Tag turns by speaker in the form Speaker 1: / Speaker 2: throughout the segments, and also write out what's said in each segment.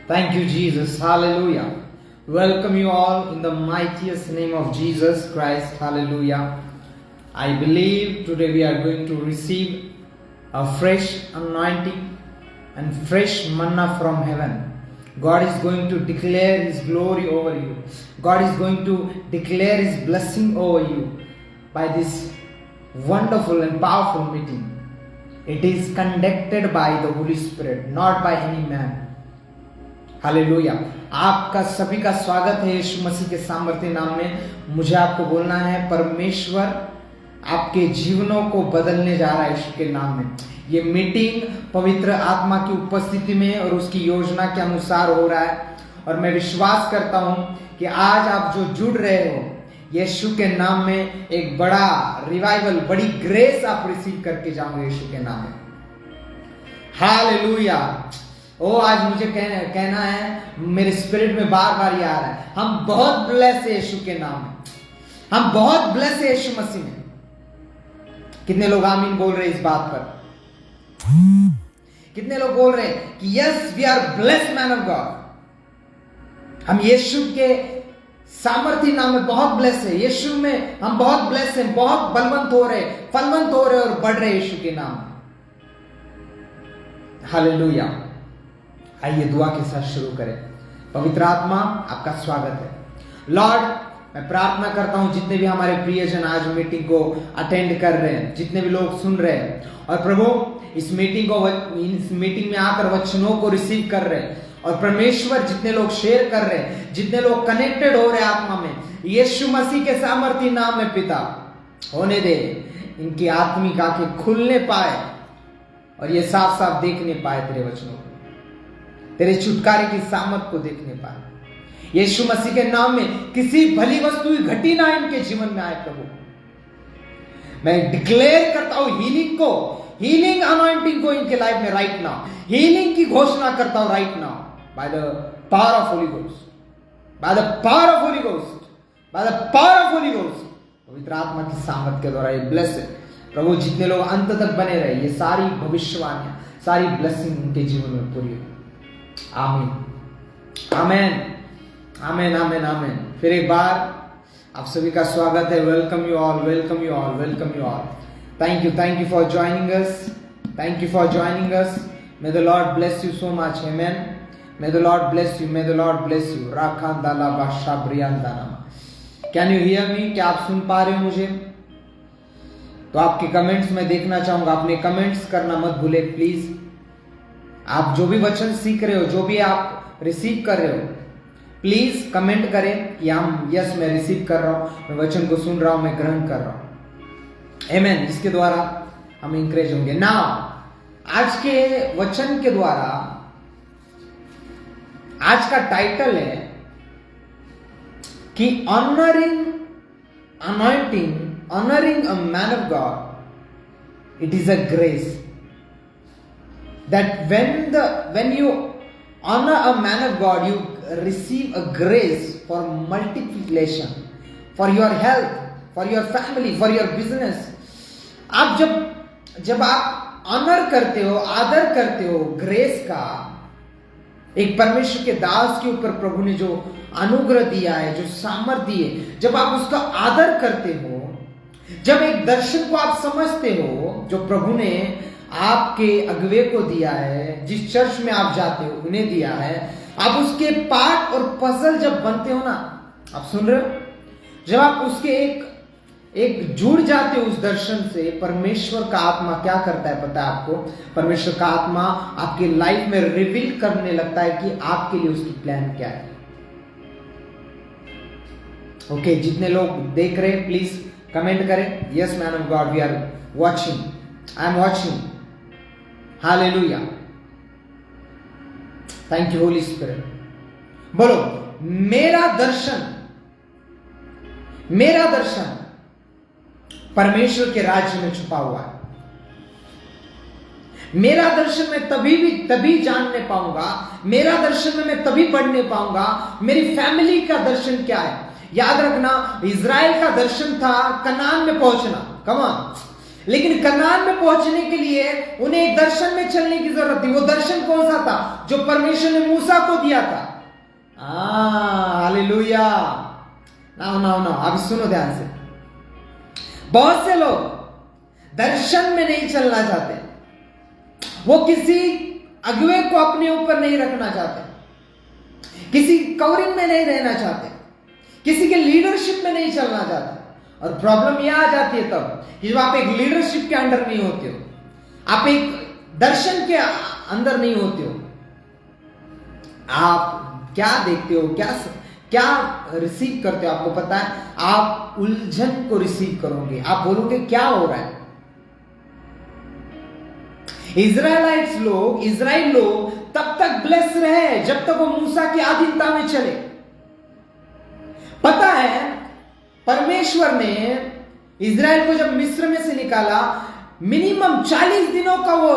Speaker 1: Thank you, Jesus. Hallelujah. Welcome you all in the mightiest name of Jesus Christ. Hallelujah. I believe today we are going to receive a fresh anointing and fresh manna from heaven. God is going to declare His glory over you. God is going to declare His blessing over you by this wonderful and powerful meeting. It is conducted by the Holy Spirit, not by any man. Hallelujah. आपका सभी का स्वागत है यीशु मसीह के सामर्थ्य नाम में। मुझे आपको बोलना है, परमेश्वर आपके जीवनों को बदलने जा रहा है यीशु के नाम में। ये मीटिंग पवित्र आत्मा की उपस्थिति में और उसकी योजना के अनुसार हो रहा है, और मैं विश्वास करता हूं कि आज आप जो जुड़ रहे हो, यीशु के नाम में एक बड़ा रिवाइवल, बड़ी ग्रेस आप रिसीव करके जाओगे यीशु के नाम में। हालेलुया। आज मुझे कहना है, मेरे स्पिरिट में बार बार ये आ रहा है, हम बहुत ब्लेस है यीशु के नाम में। हम बहुत ब्लेस है यीशु मसीह में। कितने लोग आमीन बोल रहे हैं इस बात पर? कितने लोग बोल रहे हैं कि yes we are blessed man of God. हम यीशु के सामर्थ्य नाम में बहुत ब्लेस है। यीशु में हम बहुत ब्लेस हैं, बहुत बलवंत हो रहे, फलवंत हो रहे और बढ़ रहे यीशु के नाम में। हालेलुया। आइए दुआ के साथ शुरू करें। पवित्र आत्मा, आपका स्वागत है। लॉर्ड, मैं प्रार्थना करता हूं जितने भी हमारे प्रियजन आज मीटिंग को अटेंड कर रहे हैं, जितने भी लोग सुन रहे हैं, और प्रभु इस मीटिंग में आकर वचनों को रिसीव कर रहे हैं, और परमेश्वर जितने लोग शेयर कर रहे हैं, जितने लोग कनेक्टेड हो रहे हैं आत्मा में, यीशु मसीह के सामर्थ्य नाम में पिता होने दे, इनकी आत्मिक आंखें खुलने पाए और ये साफ साफ देखने पाए तेरे वचनों को, तेरे छुटकारे की सामर्थ को देखने पाए। यीशु मसीह के नाम में किसी भली वस्तु घटी ना इनके जीवन में आए प्रभु। मैं डिक्लेयर करता हूं हीलिंग को, हीलिंग अनॉइंटिंग को इनके लाइफ में राइट नाउ। हीलिंग की घोषणा करता हूं right now by the power of Holi ghost, by the power of Holi ghost, by the power of Holi ghost. पवित्र आत्मा की सामर्थ के द्वारा ये ब्लेस है प्रभु। जितने लोग अंत तक बने रहे, ये सारी भविष्यवाणियां, सारी ब्लेसिंग उनके जीवन में पूरी हो। आमीन, आमेन, आमेन, आमेन, आमेन। फिर एक बार आप सभी का स्वागत है। Welcome you all, welcome you all, welcome you all. Thank you for joining us, thank you for joining us. May the Lord bless you so much, amen. May the Lord bless you, may the Lord bless you. राखांदाला बाशा ब्रियांदानामा। Can you hear me? क्या आप सुन पा रहे हो मुझे? तो आपके कमेंट्स में देखना चाहूंगा। आपने कमेंट्स करना मत भूले प्लीज। आप जो भी वचन सीख रहे हो, जो भी आप रिसीव कर रहे हो, प्लीज कमेंट करें कि हम यस मैं रिसीव कर रहा हूं, मैं वचन को सुन रहा हूं, मैं ग्रहण कर रहा हूं। आमेन। इसके द्वारा हम इंकरेज होंगे। नाउ आज के वचन के द्वारा, आज का टाइटल है कि honouring anointing, honouring a man of God, it is a grace. That when you honor a man of God, you receive a grace for multiplication, for your health, for your family, for your business. आप जब आप honour करते हो, आदर करते हो grace का, एक परमेश्वर के दास के ऊपर प्रभु ने जो अनुग्रह दिया है, जो सामर्थ्य दी है, जब आप उसका आदर करते हो, जब एक दर्शन को आप समझते हो जो प्रभु ने आपके अगुवे को दिया है, जिस चर्च में आप जाते हो उन्हें दिया है, आप उसके पार्ट और पजल जब बनते हो ना, आप सुन रहे हो, जब आप उसके एक जुड़ जाते हो उस दर्शन से, परमेश्वर का आत्मा क्या करता है पता है आपको? परमेश्वर का आत्मा आपके लाइफ में रिवील करने लगता है कि आपके लिए उसकी प्लान क्या है। ओके, जितने लोग देख रहे हैं प्लीज कमेंट करें। Yes man of God, we are watching, I am watching. Hallelujah. Thank you Holy Spirit. बोलो, मेरा दर्शन परमेश्वर के राज्य में छुपा हुआ है। मेरा दर्शन मैं तभी जानने पाऊंगा, मेरा दर्शन में मैं तभी पढ़ने पाऊंगा। मेरी फैमिली का दर्शन क्या है? याद रखना, इज़राइल का दर्शन था कनान में पहुंचना। कम ऑन, लेकिन कनान में पहुंचने के लिए उन्हें एक दर्शन में चलने की जरूरत थी। वो दर्शन कौन सा था? जो परमेश्वर ने मूसा को दिया था। हालेलुया। नाउ अब सुनो ध्यान से। बहुत से लोग दर्शन में नहीं चलना चाहते, वो किसी अगुवे को अपने ऊपर नहीं रखना चाहते, किसी कवरिंग में नहीं रहना चाहते, किसी के लीडरशिप में नहीं चलना चाहते। और प्रॉब्लम यह आ जाती है तब कि जब आप एक लीडरशिप के अंडर नहीं होते हो, आप एक दर्शन के अंदर नहीं होते हो, आप क्या देखते हो, क्या रिसीव करते हो? आपको पता है, आप उलझन को रिसीव करोगे। आप बोलोगे क्या हो रहा है? इजराइल लोग तब तक ब्लेस रहे जब तक वो मूसा की अधीनता में चले। पता है, परमेश्वर ने इजराइल को जब मिस्र में से निकाला, मिनिमम 40 दिनों का वो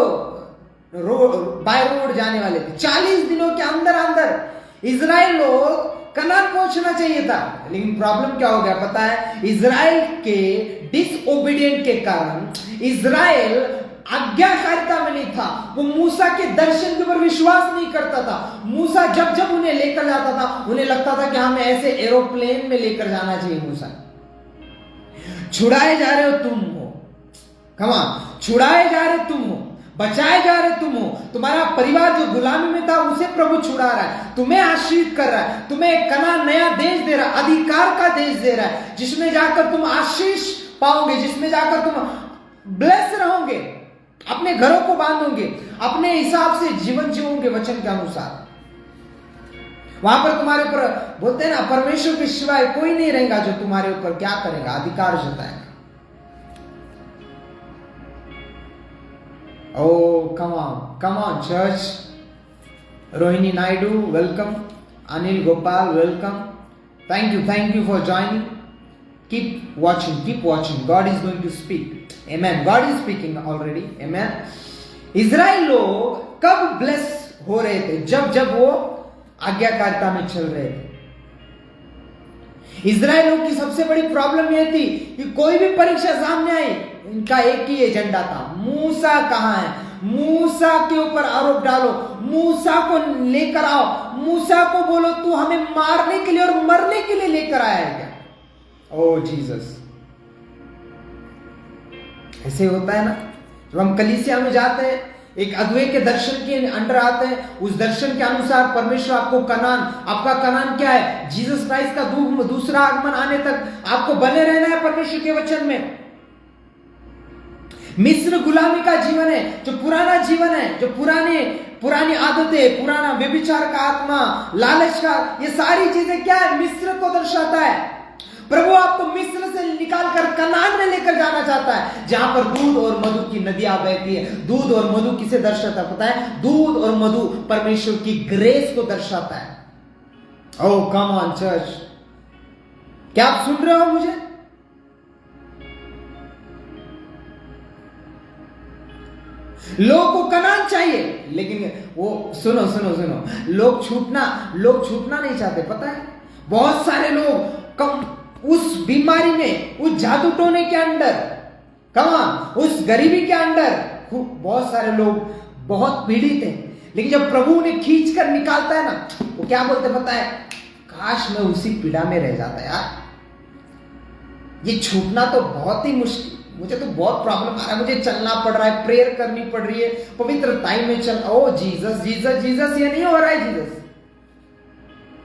Speaker 1: बाय रोड जाने वाले थे। 40 दिनों के अंदर इजराइल लोग कनान पहुंचना चाहिए था। लेकिन प्रॉब्लम क्या हो गया पता है? इजराइल के डिसओबीडिएंट के कारण इजराइल आज्ञाकारिता में नहीं था। वो मूसा के दर्शन के ऊपर विश्वास नहीं करता था। मूसा जब उन्हें लेकर जाता था, उन्हें लगता था कि हमें ऐसे एरोप्लेन में लेकर जाना चाहिए। मूसा, छुड़ाए जा रहे हो तुम हो, कमा छुड़ाए जा रहे तुम हो, बचाए जा रहे तुम हो। तुम्हारा परिवार जो गुलामी में था उसे प्रभु छुड़ा रहा है, तुम्हें आशीष कर रहा है, तुम्हें एक कनान नया देश दे रहा है, अधिकार का देश दे रहा है, जिसमें जाकर तुम आशीष पाओगे, जिसमें जाकर तुम ब्लेस रहोगे, अपने घरों को बांधोगे, अपने हिसाब से जीवन जीवोगे वचन के अनुसार। वहां पर तुम्हारे ऊपर बोलते हैं ना, परमेश्वर के सिवाय कोई नहीं रहेगा जो तुम्हारे ऊपर क्या करेगा, अधिकार जताएगा। Oh, come on, church. Rohini Naidu, welcome. Anil Gopal, welcome. Thank you for joining. Keep watching. God is going to speak. Amen. God is speaking already. Amen. Israel लोग कब ब्लेस हो रहे थे? जब वो आज्ञाकारिता में चल रहे थे। इजराइल लोग की सबसे बड़ी प्रॉब्लम यह थी कि कोई भी परीक्षा सामने आई, इनका एक ही एजेंडा था, मूसा कहां है, मूसा के ऊपर आरोप डालो, मूसा को लेकर आओ, मूसा को बोलो तू हमें मारने के लिए और मरने के लिए लेकर आया है क्या? ओ जीसस, ऐसे होता है ना। जब हम कलीसिया में जाते हैं, एक अगुवे के दर्शन के अंडर आते हैं, उस दर्शन के अनुसार परमेश्वर आपको कनान, आपका कनान क्या है? जीसस क्राइस्ट का दूसरा आगमन आने तक आपको बने रहना है परमेश्वर के वचन में। मिस्र गुलामी का जीवन है, जो पुराना जीवन है, जो पुरानी आदतें, पुराना व्यभिचार का आत्मा, लालच का, ये सारी चीजें क्या है? मिस्र को दर्शाता है। प्रभु आपको मिस्र से निकालकर कनान में लेकर जाना चाहता है, जहां पर दूध और मधु की नदियां बहती है। दूध और मधु किसे दर्शाता है पता है? दूध और मधु परमेश्वर की ग्रेस को दर्शाता है। ओह कम ऑन चर्च, क्या आप सुन रहे हो मुझे? लोग को कनान चाहिए, लेकिन वो सुनो, लोग छूटना नहीं चाहते। पता है, बहुत सारे लोग उस बीमारी में, उस जादू टोने के अंडर, उस गरीबी के अंडर बहुत सारे लोग बहुत पीड़ित हैं। लेकिन जब प्रभु उन्हें खींच कर निकालता है ना, वो क्या बोलते पता है? काश मैं उसी पीड़ा में रह जाता यार, ये छूटना तो बहुत ही मुश्किल, मुझे तो बहुत प्रॉब्लम आ रहा है, मुझे चलना पड़ रहा है, प्रेयर करनी पड़ रही है, पवित्र टाइम में चल। ओ जीसस, ये नहीं हो रहा है जीसस।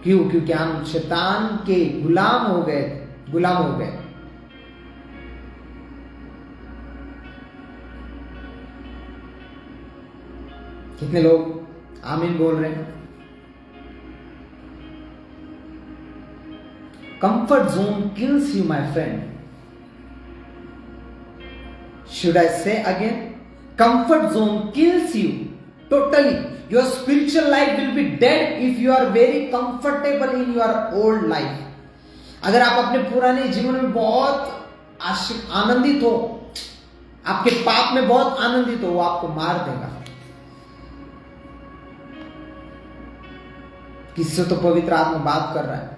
Speaker 1: क्यों? क्योंकि हम शैतान के गुलाम हो गए। कितने लोग आमीन बोल रहे हैं? Comfort zone kills you my friend. Should I say again? Comfort zone kills you totally. Your spiritual life will be dead if you are very comfortable in your old life. अगर आप अपने पुराने जीवन में बहुत आनंदित हो, आपके पाप में बहुत आनंदित हो, वो आपको मार देगा। किससे तो पवित्र आत्मा बात कर रहा है।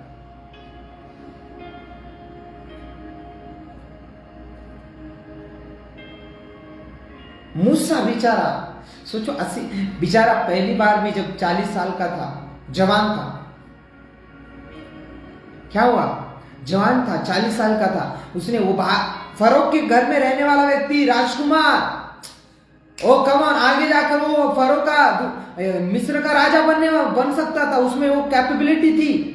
Speaker 1: मूसा बेचारा, सोचो 80 बेचारा पहली बार भी जब 40 साल का था, जवान था, क्या हुआ, जवान था, 40 साल का था, उसने वो फरो के घर में रहने वाला व्यक्ति, राजकुमार, ओ कमान, आगे जाकर वो फरो का मिस्र का राजा बन सकता था, उसमें वो कैपेबिलिटी थी।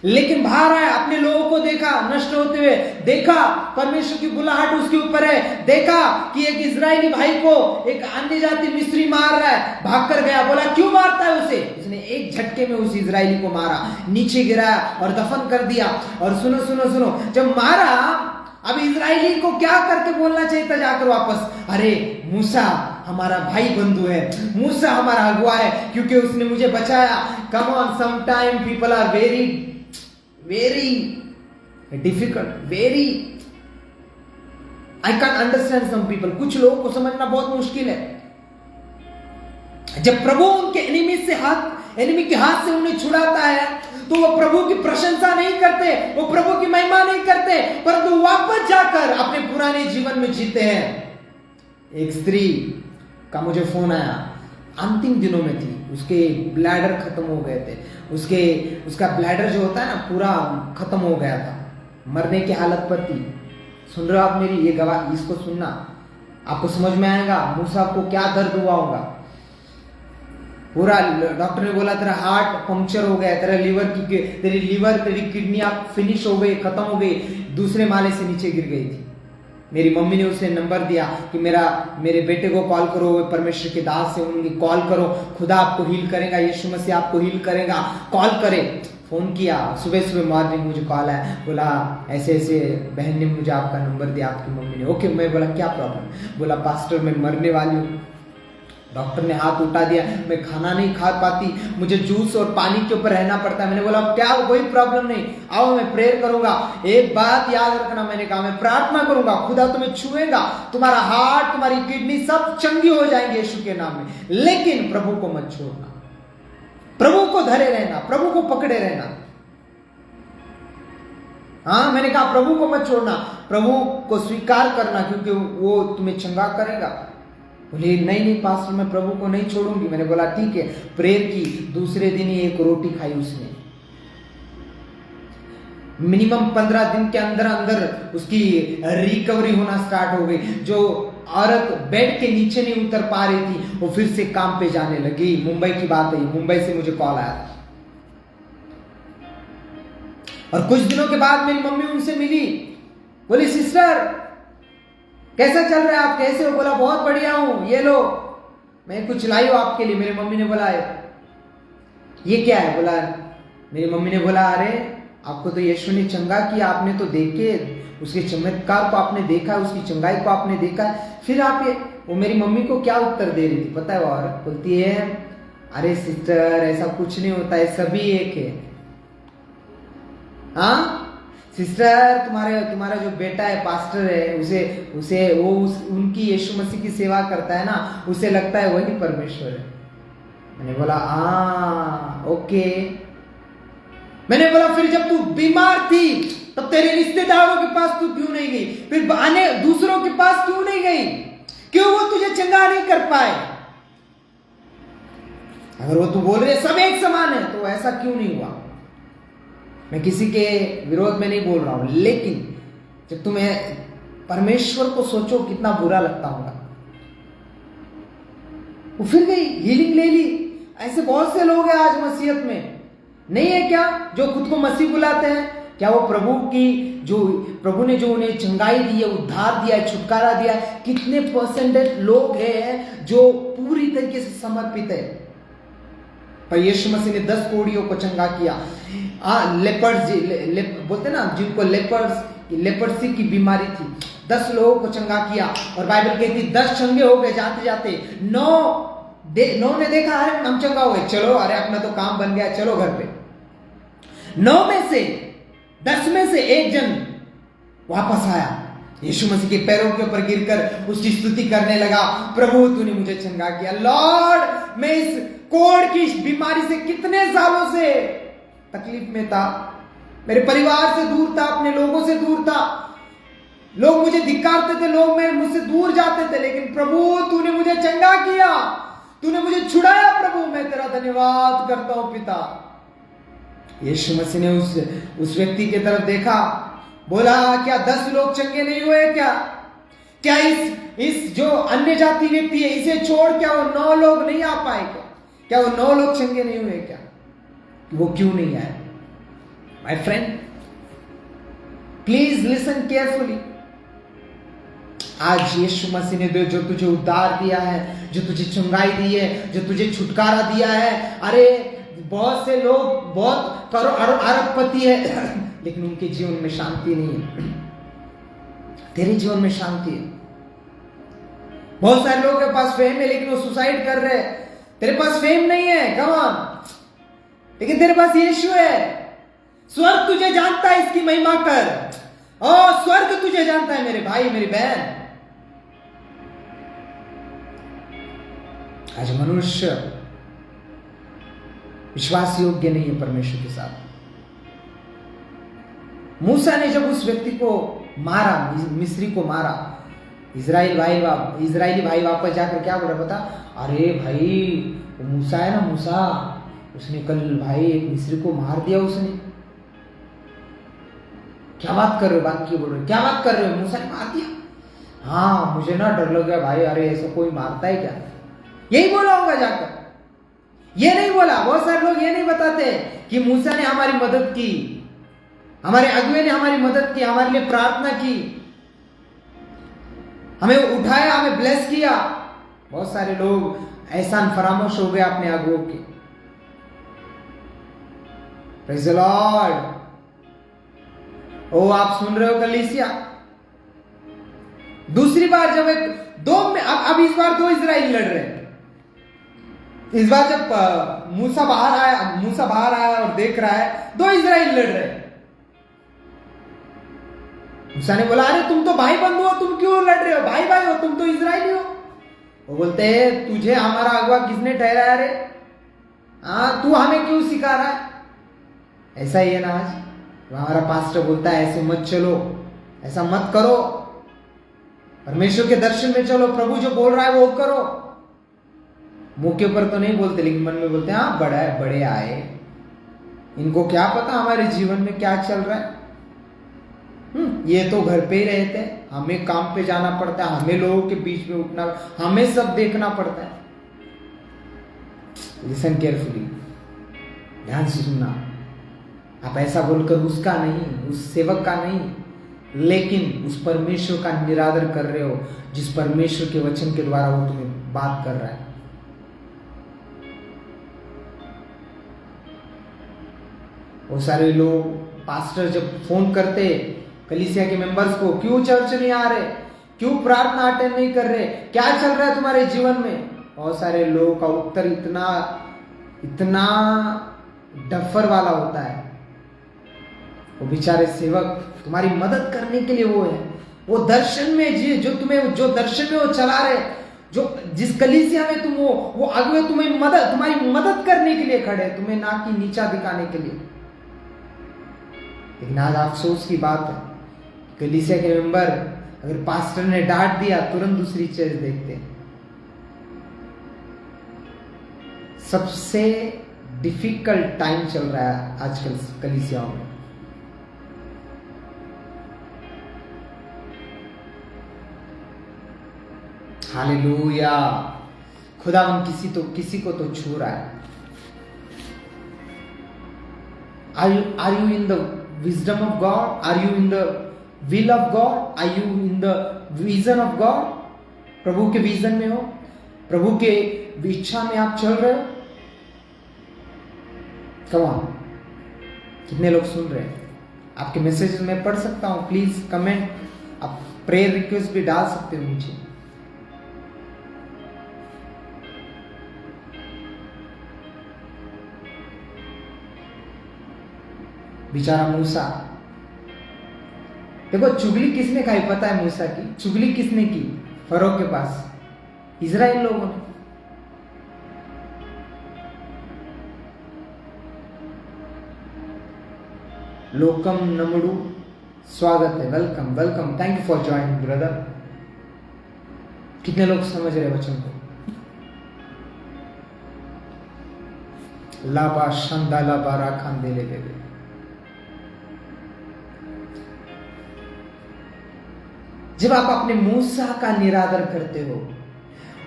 Speaker 1: लेकिन बाहर आया, अपने लोगों को देखा नष्ट होते हुए, देखा परमेश्वर की बुलाहट उसके ऊपर है, देखा कि एक इजरायली भाई को एक अन्य जाति मिस्री मार रहा है, भागकर गया, बोला क्यों मारता है उसे, उसने एक झटके में उस इजरायली को मारा, नीचे गिराया और दफन कर दिया। और सुनो सुनो सुनो, जब मारा, अब इजरायली को क्या करके बोलना चाहिए था जाकर वापस, अरे मूसा हमारा भाई बंधु है, मूसा हमारा अगुआ है, क्योंकि उसने मुझे बचाया। Come on, some time people are very difficult, very, I can understand some people, कुछ लोगों को समझना बहुत मुश्किल है। जब प्रभु उनके एनिमी के हाथ से उन्हें छुड़ाता है, तो वो प्रभु की प्रशंसा नहीं करते, वो प्रभु की महिमा नहीं करते, परंतु वापस जाकर अपने पुराने जीवन में जीते हैं। एक स्त्री का मुझे फोन आया, अंतिम दिनों में थी, उसके ब्लैडर खत्म हो गए थे, उसका ब्लैडर जो होता है ना पूरा खत्म हो गया था, मरने की हालत पर थी। सुन रहे हो आप मेरी ये गवाह, इसको सुनना, आपको समझ में आएगा मूसा को क्या दर्द हुआ होगा। पूरा डॉक्टर ने बोला तेरा हार्ट पंक्चर हो गया, तेरी लिवर तेरी किडनी आप फिनिश हो गई, खत्म हो गई, दूसरे माले से नीचे गिर गई थी। मेरी मम्मी ने उसे नंबर दिया कि मेरे बेटे को कॉल करो, परमेश्वर के दास से उनकी कॉल करो, खुदा आपको हील करेगा, यीशु मसीह आपको हील करेगा, कॉल करे। फोन किया, सुबह मॉर्निंग मुझे कॉल आया, बोला ऐसे ऐसे बहन ने मुझे आपका नंबर दिया, आपकी मम्मी ने। ओके, मैं बोला क्या प्रॉब्लम, बोला पास्टर मैं मरने वाली हूँ, डॉक्टर ने हाथ उठा दिया, मैं खाना नहीं खा पाती, मुझे जूस और पानी के ऊपर रहना पड़ता है। मैंने बोला क्या, कोई प्रॉब्लम नहीं, आओ मैं प्रेयर करूंगा। एक बात याद रखना, मैंने कहा मैं प्रार्थना करूंगा, खुदा तुम्हें छुएगा, तुम्हारा हार्ट, तुम्हारी किडनी सब चंगी हो जाएंगे यीशु के नाम में, लेकिन प्रभु को मत छोड़ना, प्रभु को धरे रहना, प्रभु को पकड़े रहना। हाँ, मैंने कहा प्रभु को मत छोड़ना, प्रभु को स्वीकार करना, क्योंकि वो तुम्हें चंगा करेगा। बोले नहीं पास्टर मैं प्रभु को नहीं छोड़ूंगी। मैंने बोला ठीक है, प्रेयर की, दूसरे दिन ही एक रोटी खाई उसने। मिनिमम 15 दिन के अंदर उसकी रिकवरी होना स्टार्ट हो गई। जो औरत बेड के नीचे नहीं उतर पा रही थी, वो फिर से काम पे जाने लगी। मुंबई की बात है, मुंबई से मुझे कॉल आया था। और कुछ दिनों के बाद मेरी मम्मी उनसे मिली, बोली सिस्टर कैसा चल रहा है, आप कैसे हो? बोला बहुत बढ़िया हूं, ये लो मैं कुछ लाई हूं आपके लिए। मेरी मम्मी ने बोला ये क्या है? बोला, मेरी मम्मी ने बोला अरे आपको तो यीशु ने चंगा किया, आपने तो देखे उसके चमत्कार को आपने देखा, उसकी चंगाई को आपने देखा, फिर आप ये। वो मेरी मम्मी को क्या उत्तर दे रही थी पता है? वो औरत बोलती है अरे सिस्टर ऐसा कुछ नहीं होता है, सभी एक है। हाँ सिस्टर, तुम्हारा जो बेटा है पास्टर है, उनकी यीशु मसीह की सेवा करता है ना, उसे लगता है वही परमेश्वर है। मैंने बोला हाँ ओके। मैंने बोला फिर जब तू बीमार थी तब तेरे रिश्तेदारों के पास तू क्यों नहीं गई? फिर आने दूसरों के पास क्यों नहीं गई? क्यों वो तुझे चंगा नहीं कर पाए? अगर वो तू बोल रहे सब एक समान है तो ऐसा क्यों नहीं हुआ? मैं किसी के विरोध में नहीं बोल रहा हूं, लेकिन जब तुम्हें परमेश्वर को सोचो कितना बुरा लगता होगा। वो फिर गई, हीलिंग ले ली। ऐसे बहुत से लोग हैं आज मसीहत में, नहीं है क्या, जो खुद को मसीह बुलाते हैं? क्या वो प्रभु ने जो उन्हें चंगाई दी है, उद्धार दिया है, छुटकारा दिया है? कितने परसेंटेज लोग हैं जो पूरी तरीके से समर्पित है? पर यीशु मसीह ने 10 कोड़ियों को चंगा किया। लेपर्स बोलते ना, जिनको लेपर्सी की बीमारी थी, 10 लोगों को चंगा किया। और बाइबल कहती 10 चंगे हो गए जाते जाते। 9 ने देखा अरे हम चंगा हो गए, चलो अरे अपना तो काम बन गया, चलो घर पे। 9 में से 10 में से एक जन वापस आया, यीशु मसीह के पैरों के ऊपर गिरकर उसकी स्तुति करने लगा, प्रभु तूने मुझे चंगा किया। लॉर्ड, मैं इस कोढ़ की बीमारी से कितने सालों से तकलीफ में था, मेरे परिवार से दूर था, अपने लोगों से दूर था, लोग मुझे धिक्कारते थे, लोग मैं मुझसे दूर जाते थे, लेकिन प्रभु तूने मुझे चंगा किया, तूने मुझे छुड़ाया। प्रभु मैं तेरा धन्यवाद करता हूं पिता। यीशु मसीह ने उस व्यक्ति की तरफ देखा, बोला क्या 10 लोग चंगे नहीं हुए क्या? क्या इस जो अन्य जाति व्यक्ति है इसे छोड़ क्या वो 9 लोग नहीं आ पाए क्या? क्या वो 9 लोग चंगे नहीं हुए क्या? वो क्यों नहीं आए? My friend, please listen carefully. आज यीशु मसीह ने जो तुझे उद्धार दिया है, जो तुझे चंगाई दी है, जो तुझे छुटकारा दिया है, अरे बहुत से लोग बहुत अरबपति है लेकिन उनके जीवन में शांति नहीं है। तेरे जीवन में शांति है। बहुत सारे लोगों के पास फेम है लेकिन वो सुसाइड कर रहे हैं। तेरे पास फेम नहीं है, कम ऑन, लेकिन तेरे पास यीशु है। स्वर्ग तुझे जानता है, इसकी महिमा कर। ओ स्वर्ग तुझे जानता है मेरे भाई मेरी बहन। आज मनुष्य विश्वास योग्य नहीं है परमेश्वर के साथ। मूसा ने जब उस व्यक्ति को मारा, मिस्री को मारा, इजरायली भाई वापस जाकर क्या बोला पता? अरे भाई वो मूसा है ना, मूसा, उसने कल भाई एक मिस्री को मार दिया उसने। क्या बात कर रहे हो? बाकी बोल रहे क्या बात कर रहे हो? मूसा ने मार दिया? हाँ मुझे ना डर लग गया भाई, अरे ऐसा कोई मारता है क्या? यही बोला होगा जाकर, ये नहीं बोला। बहुत सारे लोग ये नहीं बताते कि मूसा ने हमारी मदद की, हमारे अगुवे ने हमारी मदद की, हमारे लिए प्रार्थना की, हमें उठाया, हमें ब्लेस किया। बहुत सारे लोग एहसान फरामोश हो गए अपने अगुवों के। Praise the Lord. ओ आप सुन रहे हो कलीसिया? दूसरी बार जब अब इस बार 2 इजराइल लड़ रहे हैं। इस बार जब मूसा बाहर आया और देख रहा है 2 इजराइल लड़ रहे हैं। मूसा ने बोला अरे तुम तो भाई बंधु हो, तुम क्यों लड़ रहे हो? भाई भाई हो, तुम तो इजराइली हो। वो बोलते हैं तुझे हमारा अगुवा किसने ठहराया रे? हाँ तू हमें क्यों सिखा रहा है? ऐसा ही है ना आज। हमारा पास्टर बोलता है ऐसे मत चलो, ऐसा मत करो, परमेश्वर के दर्शन में चलो, प्रभु जो बोल रहा है वो करो। मुंह के ऊपर तो नहीं बोलते लेकिन मन में बोलते हैं हाँ बड़े आए, इनको क्या पता हमारे जीवन में क्या चल रहा है। ये तो घर पे ही रहते हैं, हमें काम पे जाना पड़ता है, हमें लोगों के बीच में उठना, हमें सब देखना पड़ता है। लिसन केयरफुली, ध्यान से सुनना। आप ऐसा बोलकर उसका नहीं, उस सेवक का नहीं, लेकिन उस परमेश्वर का निरादर कर रहे हो जिस परमेश्वर के वचन के द्वारा वो तुम्हें बात कर रहा है। वो सारे लोग पास्टर जब फोन करते कलीसिया के मेंबर्स को, क्यों चर्च नहीं आ रहे, क्यों प्रार्थना अटेंड नहीं कर रहे, क्या चल रहा है तुम्हारे जीवन में? बहुत सारे लोगों का उत्तर इतना डफर वाला होता है। वो बेचारे सेवक तुम्हारी मदद करने के लिए वो है, वो दर्शन में जो दर्शन में वो चला रहे, जो जिस कलीसिया में तुम हो, वो अगुवे तुम्हारी मदद करने के लिए खड़े, तुम्हें ना कि नीचा दिखाने के लिए। लेकिन आज अफसोस की बात है, कलीसिया के मेंबर अगर पास्टर ने डांट दिया तुरंत दूसरी चीज देखते हैं। सबसे डिफिकल्ट टाइम चल रहा है आजकल कलीसियाओं में। हालेलुया। खुदावन किसी को तो छू रहा है। Are you in the wisdom of God? Are you in the will of God? Are you in the vision of God? प्रभु के विजन में हो, प्रभु के इच्छा में आप चल रहे हो? Come on, कितने लोग सुन रहे हैं? आपके मैसेज में पढ़ सकता हूं, प्लीज कमेंट, आप प्रेयर रिक्वेस्ट भी डाल सकते हो मुझे। बेचारा मूसा, देखो चुगली किसने खाई पता है? मूसा की चुगली किसने की? फरो के पास, इजराइल लोगों ने। लोकम नमड़ू स्वागत है, welcome welcome, thank you for joining brother. कितने लोग समझ रहे वचन को? लाबा शंदा लाबा राखान दे ले। जब आप अपने मूसा का निरादर करते हो,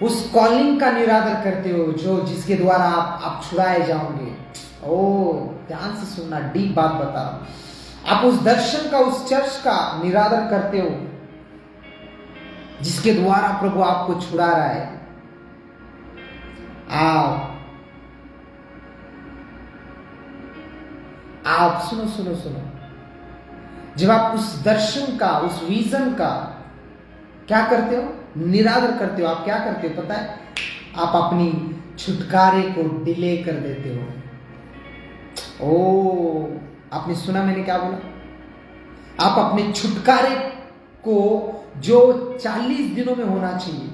Speaker 1: उस कॉलिंग का निरादर करते हो जो जिसके द्वारा आप छुड़ाए जाओगे। ओ ध्यान से सुनना, डीप बात बता रहा हूं। आप उस दर्शन का, उस चर्च का निरादर करते हो जिसके द्वारा प्रभु आपको छुड़ा रहा है। आप सुनो, जब आप उस दर्शन का, उस विजन का क्या करते हो, निरादर करते हो, आप क्या करते हो पता है? आप अपनी छुटकारे को डिले कर देते हो। ओ, आपने सुना मैंने क्या बोला? आप अपने छुटकारे को जो 40 दिनों में होना चाहिए,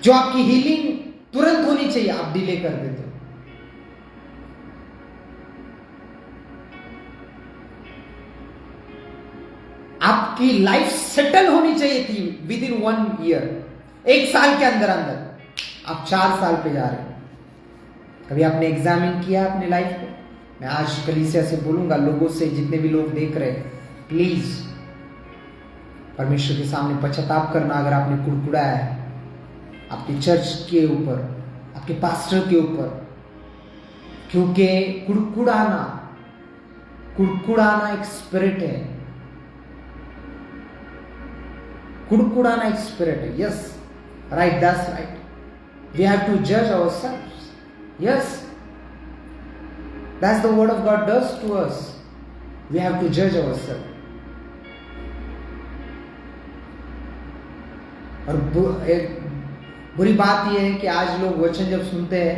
Speaker 1: जो आपकी हीलिंग तुरंत होनी चाहिए, आप डिले कर देते हो। आपकी लाइफ सेटल होनी चाहिए थी विद इन 1 ईयर, 1 साल के अंदर अंदर, आप 4 साल पे जा रहे हो। कभी आपने एग्जामिन किया अपने लाइफ को? मैं आज कलीसिया से बोलूंगा, लोगों से, जितने भी लोग देख रहे हैं, प्लीज परमेश्वर के सामने पश्चाताप करना अगर आपने कुड़कुड़ाया है आपके चर्च के ऊपर, आपके पास्टर के ऊपर, क्योंकि कुड़कुड़ाना एक स्पिरिट है। कुड़कुड़ाना एक स्पिरिट है। Yes, right, that's right. We have to जज ourselves. Yes, that's the word of God does to us. We have to जज आवरसेल्व्स। और एक बुरी बात यह है कि आज लोग वचन जब सुनते हैं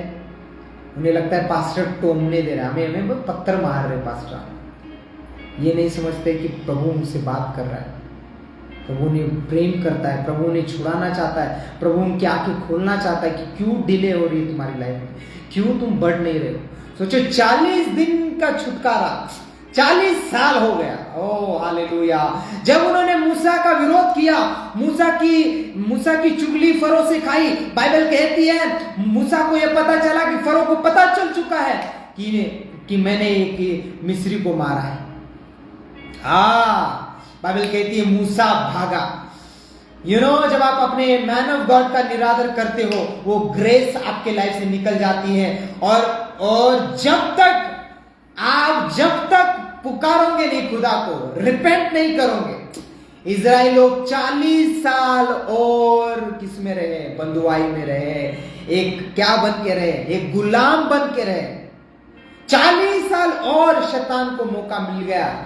Speaker 1: उन्हें लगता है पास्टर टोमने दे रहा है, हमें पत्थर मार रहे पास्टर। ये नहीं समझते कि प्रभु उनसे बात कर रहा है, प्रभु उन्हें प्रेम करता है, प्रभु उन्हें छुड़ाना चाहता है, प्रभु उनकी आंखें खोलना चाहता है कि क्यों डिले हो रही है तुम्हारी लाइफ में, क्यों तुम बढ़ नहीं रहे हो। सोचो 40 दिन का छुटकारा, 40 साल हो गया। ओ हालेलुया। जब उन्होंने मूसा का विरोध किया, मूसा की चुगली फरो से खाई, बाइबल कहती है मूसा को यह पता चला कि फरो को पता चल चुका है कि मैंने एक मिस्री को मारा है। बाइबल कहती है मूसा भागा। जब आप अपने मैन ऑफ गॉड का निरादर करते हो, वो ग्रेस आपके लाइफ से निकल जाती है। और जब तक पुकारोगे नहीं खुदा को, रिपेंट नहीं करोगे। इजराइल लोग 40 साल और किस में रहे? बंधुआई में रहे। एक क्या बन के रहे? एक गुलाम बन के रहे। 40 साल और शैतान को मौका मिल गया।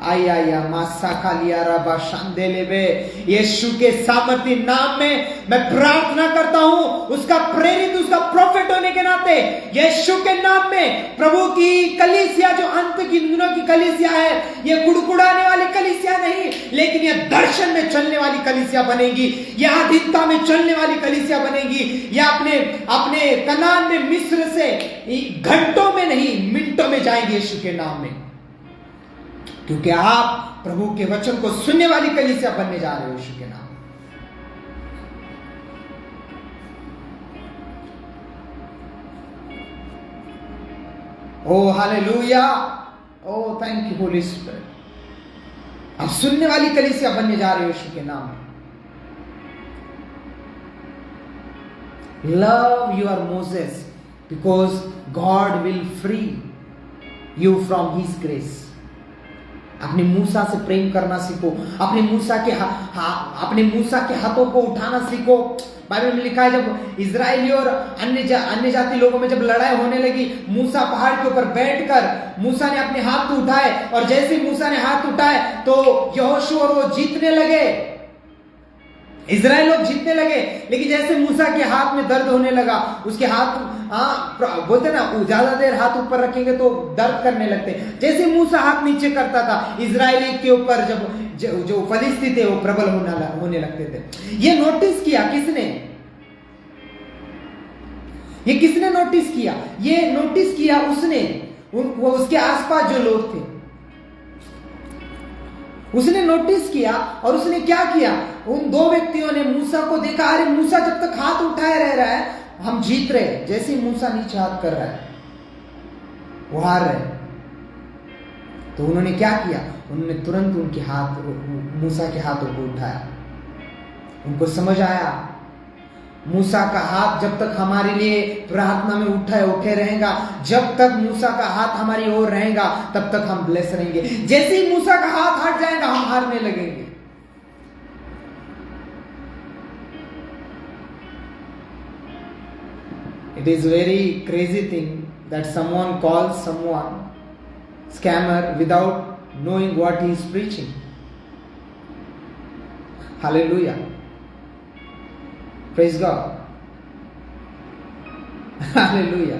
Speaker 1: आया मासा खालिया रबा शांदे लेबे। यीशु के सामर्थी नाम में मैं प्रार्थना करता हूं, उसका प्रेरित, उसका प्रोफेट होने के नाते, यीशु के नाम में प्रभु की कलीसिया, जो अंत की दिनों की कलीसिया है, ये कुड़कुड़ाने वाली कलीसिया नहीं, लेकिन ये दर्शन में चलने वाली कलीसिया बनेगी, ये आधीनता में चलने वाली कलीसिया बनेगी। ये अपने कनान में, मिस्र से घंटों में नहीं मिनटों में जाएंगे यीशु के नाम में, क्योंकि आप प्रभु के वचन को सुनने वाली कलीसिया बनने जा रहे हो यीशु के नाम। Oh hallelujah, oh thank you Holy Spirit. आप सुनने वाली कलीसिया बनने जा रहे हो यीशु के नाम। Love your Moses because God will free you from his grace. अपने मूसा से प्रेम करना सीखो, अपने मूसा के हाथों को उठाना सीखो। बाइबल में लिखा है जब इजरायली और अन्य जाति लोगों में जब लड़ाई होने लगी, मूसा पहाड़ के ऊपर बैठकर मूसा ने अपने हाथ उठाए, और जैसे मूसा ने हाथ उठाए तो यहोशू और वो जीतने लगे, इजराइल लोग जीतने लगे। लेकिन जैसे मूसा के हाथ में दर्द होने लगा, उसके हाथ बोलते ना, ज्यादा देर हाथ ऊपर रखेंगे तो दर्द करने लगते। जैसे मूसा हाथ नीचे करता था, इजरायली के ऊपर जो फलिस्ती थे वो प्रबल होने लगते थे। ये नोटिस किया किसने? ये किसने नोटिस किया? ये नोटिस किया उसने वो उसके आसपास जो लोग थे, उसने नोटिस किया और उसने क्या किया, उन दो व्यक्तियों ने मूसा को देखा, अरे मूसा जब तक हाथ उठाए रह रहा है हम जीत रहे, जैसे ही मूसा नीचे हाथ कर रहा है वो हार रहे। तो उन्होंने क्या किया, उन्होंने तुरंत उनके हाथ, मूसा के हाथों को उठाया। उनको समझ आया मूसा का हाथ जब तक हमारे लिए प्रार्थना में उठे रहेगा, जब तक मूसा का हाथ हमारी ओर रहेगा तब तक हम ब्लेस रहेंगे। जैसे ही मूसा का हाथ हट जाएगा हम हारने लगेंगे। It is very crazy thing that someone calls someone scammer without knowing what he is preaching. Hallelujah. Praise God. Hallelujah.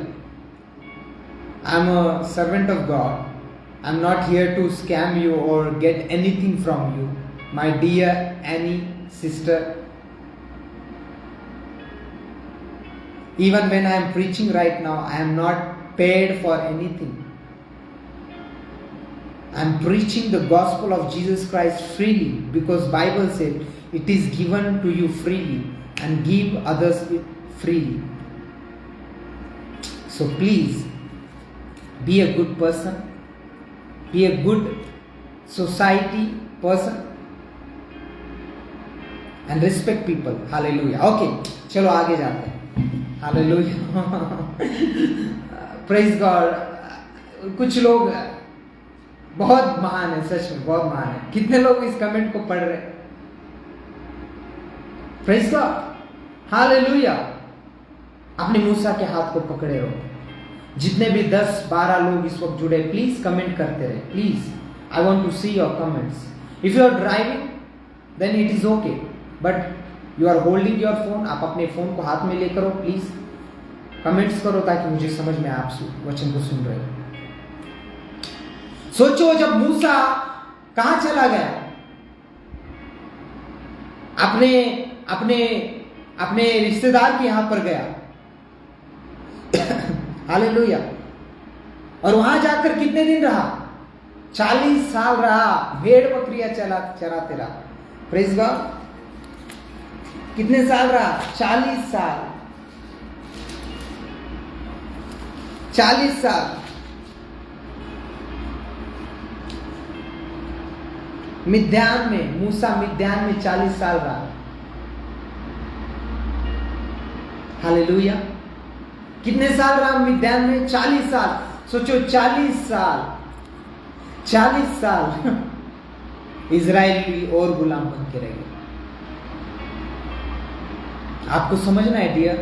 Speaker 1: I'm a servant of God. I'm not here to scam you or get anything from you. My dear Annie sister, even when I am preaching right now, I am not paid for anything. I am preaching the gospel of Jesus Christ freely because Bible said it is given to you freely and give others it freely. So please be a good person, be a good society person and respect people. Hallelujah. Okay, चलो आगे जाते हैं। Hallelujah. Praise God. कुछ लोग बहुत महान है, सच में बहुत महान है। कितने लोग इस कमेंट को पढ़ रहे हैं? Praise God. Hallelujah. अपने मूसा के हाथ को पकड़े रहो। जितने भी 10-12 लोग इस वक्त जुड़े, प्लीज कमेंट करते रहे, please. I want to see your comments. If you are driving then it is okay, but you are holding your phone, आप अपने फोन को हाथ में लेकर हो, प्लीज कमेंट्स करो ताकि मुझे समझ में आप वचन को सुन रहे हो। सोचो जब मूसा कहां चला गया, अपने अपने अपने रिश्तेदार के यहां पर गया। हालेलुया। और वहां जाकर कितने दिन रहा? 40 साल रहा, भेड़ बकरियां चराते रहा। Praise God. कितने साल रहा? 40 साल। 40 साल मिद्यान में, मूसा मिद्यान में 40 साल रहा। हालेलुया। कितने साल रहा मिद्यान में? 40 साल। सोचो 40 साल, 40 साल इजराइली और गुलाम बन के रह गए। आपको समझना है डियर